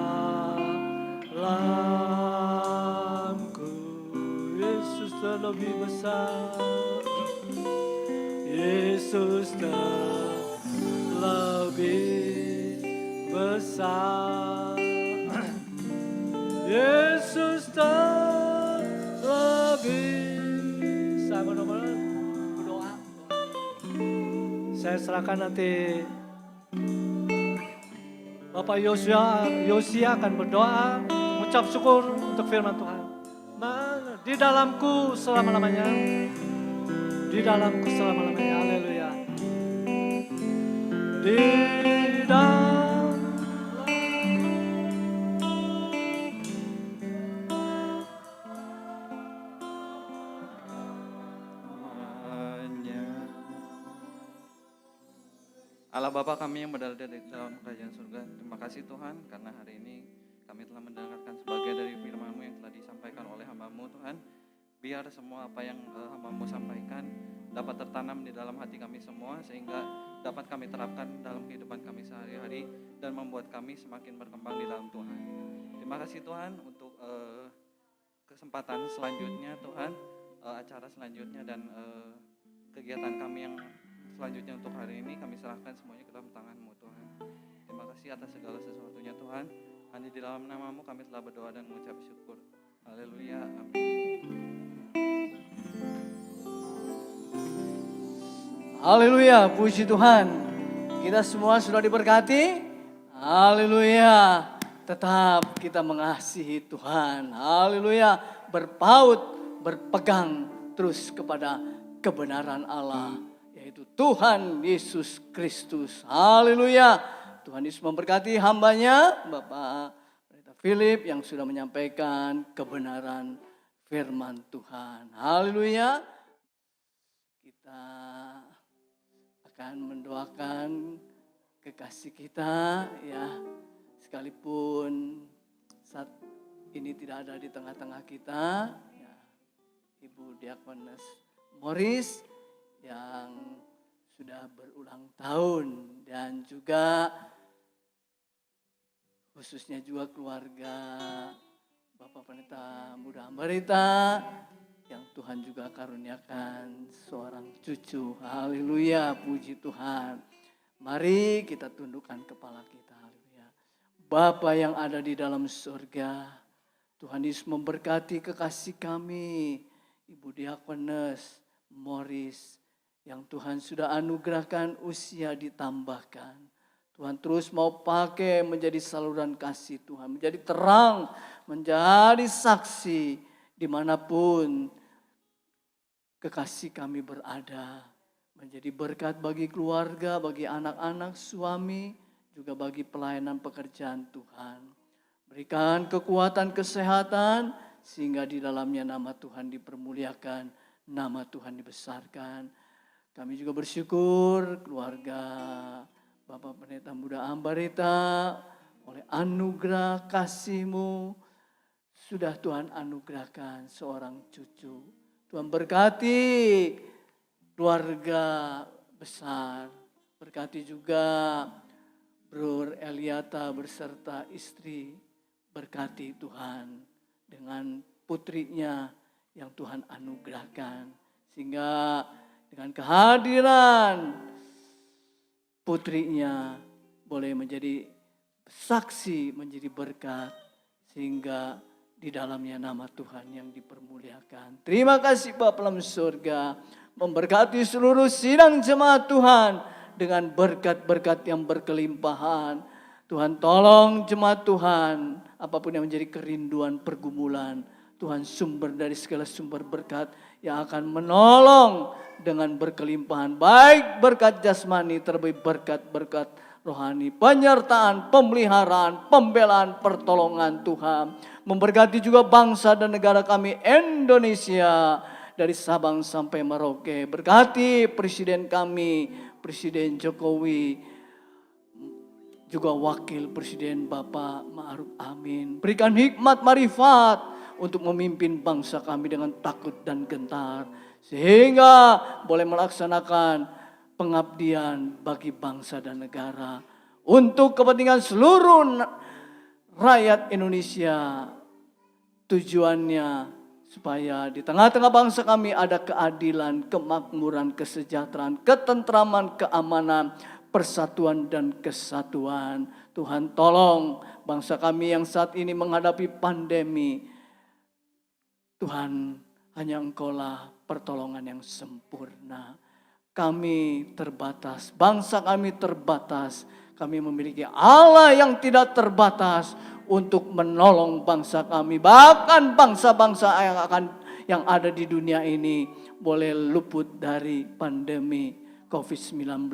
Yesus terlebih besar. Yesus terlebih besar. Yesus terlebih. Sama-sama berdoa. Saya serahkan nanti Bapak Yosia akan berdoa, mengucap syukur untuk firman Tuhan. Di dalamku selama-lamanya. Di dalamku selama-lamanya. Haleluya. Di dalam Allah Bapa kami yang berada di dalam kerajaan surga, terima kasih Tuhan karena hari ini kami telah mendengarkan sebagian dari firman-Mu yang telah disampaikan oleh hamba-Mu Tuhan. Biar semua apa yang hamba-Mu sampaikan dapat tertanam di dalam hati kami semua sehingga dapat kami terapkan dalam kehidupan kami sehari-hari dan membuat kami semakin berkembang di dalam Tuhan. Terima kasih Tuhan untuk kesempatan selanjutnya Tuhan, acara selanjutnya dan kegiatan kami yang selanjutnya untuk hari ini kami serahkan semuanya ke dalam tangan-Mu Tuhan. Terima kasih atas segala sesuatunya Tuhan. Hanya di dalam nama-Mu kami telah berdoa dan mengucap syukur. Haleluya, amin. Haleluya, puji Tuhan. Kita semua sudah diberkati. Haleluya. Tetap kita mengasihi Tuhan. Haleluya. Berpaut, berpegang terus kepada kebenaran Allah, yaitu Tuhan Yesus Kristus. Haleluya. Tuhan Yesus memberkati hambanya, Bapak Pendeta Philip yang sudah menyampaikan kebenaran firman Tuhan. Haleluya. Kita akan mendoakan kekasih kita ya, sekalipun saat ini tidak ada di tengah-tengah kita ya, Ibu Diakones Morris yang sudah berulang tahun dan juga khususnya juga keluarga Bapak Pendeta Muda Ambarita yang Tuhan juga karuniakan seorang cucu. Haleluya, puji Tuhan. Mari kita tundukkan kepala kita. Haleluya. Bapa yang ada di dalam surga, Tuhan Yesus memberkati kekasih kami, Ibu Diakones Morris, yang Tuhan sudah anugerahkan usia ditambahkan. Tuhan terus mau pakai menjadi saluran kasih Tuhan, menjadi terang, menjadi saksi dimanapun kekasih kami berada. Menjadi berkat bagi keluarga, bagi anak-anak, suami, juga bagi pelayanan pekerjaan Tuhan. Berikan kekuatan, kesehatan, sehingga di dalamnya nama Tuhan dipermuliakan, nama Tuhan dibesarkan. Kami juga bersyukur keluarga Bapak Pendeta Muda Ambarita, oleh anugerah kasih-Mu, sudah Tuhan anugerahkan seorang cucu. Tuhan berkati keluarga besar, berkati juga Bror Eliata beserta istri, berkati Tuhan dengan putrinya yang Tuhan anugerahkan. Sehingga dengan kehadiran putrinya boleh menjadi saksi, menjadi berkat. Sehingga di dalamnya nama Tuhan yang dipermuliakan. Terima kasih Bapa dalam surga, memberkati seluruh sidang jemaat Tuhan dengan berkat-berkat yang berkelimpahan. Tuhan tolong jemaat Tuhan, apapun yang menjadi kerinduan, pergumulan, Tuhan sumber dari segala sumber berkat yang akan menolong dengan berkelimpahan. Baik berkat jasmani, terlebih berkat-berkat rohani, penyertaan, pemeliharaan, pembelaan, pertolongan Tuhan. Memberkati juga bangsa dan negara kami Indonesia dari Sabang sampai Merauke. Berkati presiden kami, Presiden Jokowi, juga Wakil Presiden Bapak Ma'ruf Amin. Berikan hikmat marifat untuk memimpin bangsa kami dengan takut dan gentar. Sehingga boleh melaksanakan pengabdian bagi bangsa dan negara. Untuk kepentingan seluruh rakyat Indonesia. Tujuannya supaya di tengah-tengah bangsa kami ada keadilan, kemakmuran, kesejahteraan, ketentraman, keamanan, persatuan dan kesatuan. Tuhan tolong bangsa kami yang saat ini menghadapi pandemi. Tuhan, hanya Engkaulah pertolongan yang sempurna. Kami terbatas, bangsa kami terbatas. Kami memiliki Allah yang tidak terbatas untuk menolong bangsa kami. Bahkan bangsa-bangsa yang ada di dunia ini boleh luput dari pandemi COVID-19.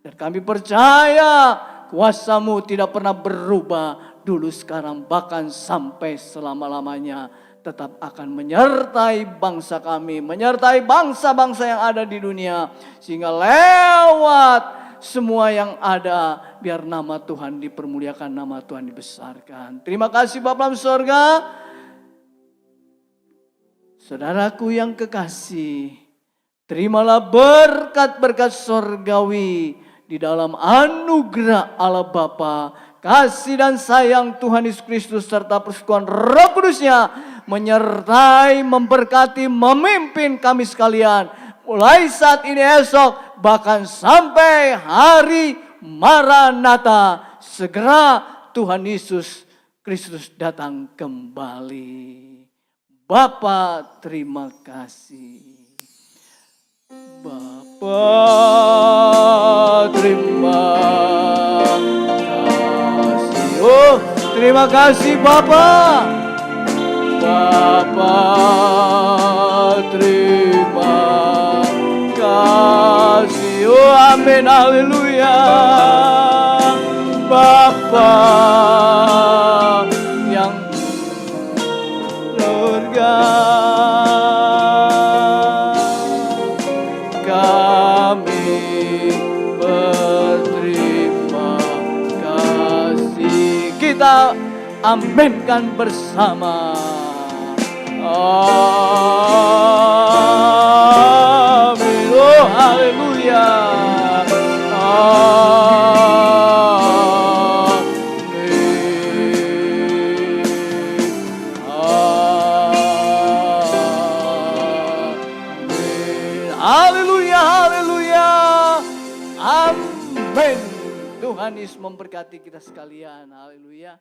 Dan kami percaya kuasa-Mu tidak pernah berubah dulu, sekarang, bahkan sampai selama-lamanya. Tetap akan menyertai bangsa kami, menyertai bangsa-bangsa yang ada di dunia. Sehingga lewat semua yang ada, biar nama Tuhan dipermuliakan, nama Tuhan dibesarkan. Terima kasih Bapa dalam surga. Saudaraku yang kekasih, terimalah berkat-berkat surgawi di dalam anugerah Allah Bapa, kasih dan sayang Tuhan Yesus Kristus serta persekutuan Roh Kudus-Nya menyertai, memberkati, memimpin kami sekalian mulai saat ini, esok, bahkan sampai hari Maranatha. Segera Tuhan Yesus Kristus datang kembali. Bapa, terima kasih. Bapa, terima kasih. Oh, terima kasih Bapa. Bapa, terima kasih. Oh, amin, haleluya. Bapa yang surga, kami berterima kasih. Kita aminkan bersama. Amin. Oh, haleluya. Amin. Amin. Haleluya, haleluya. Amin. Tuhan Yesus memberkati kita sekalian. Haleluya.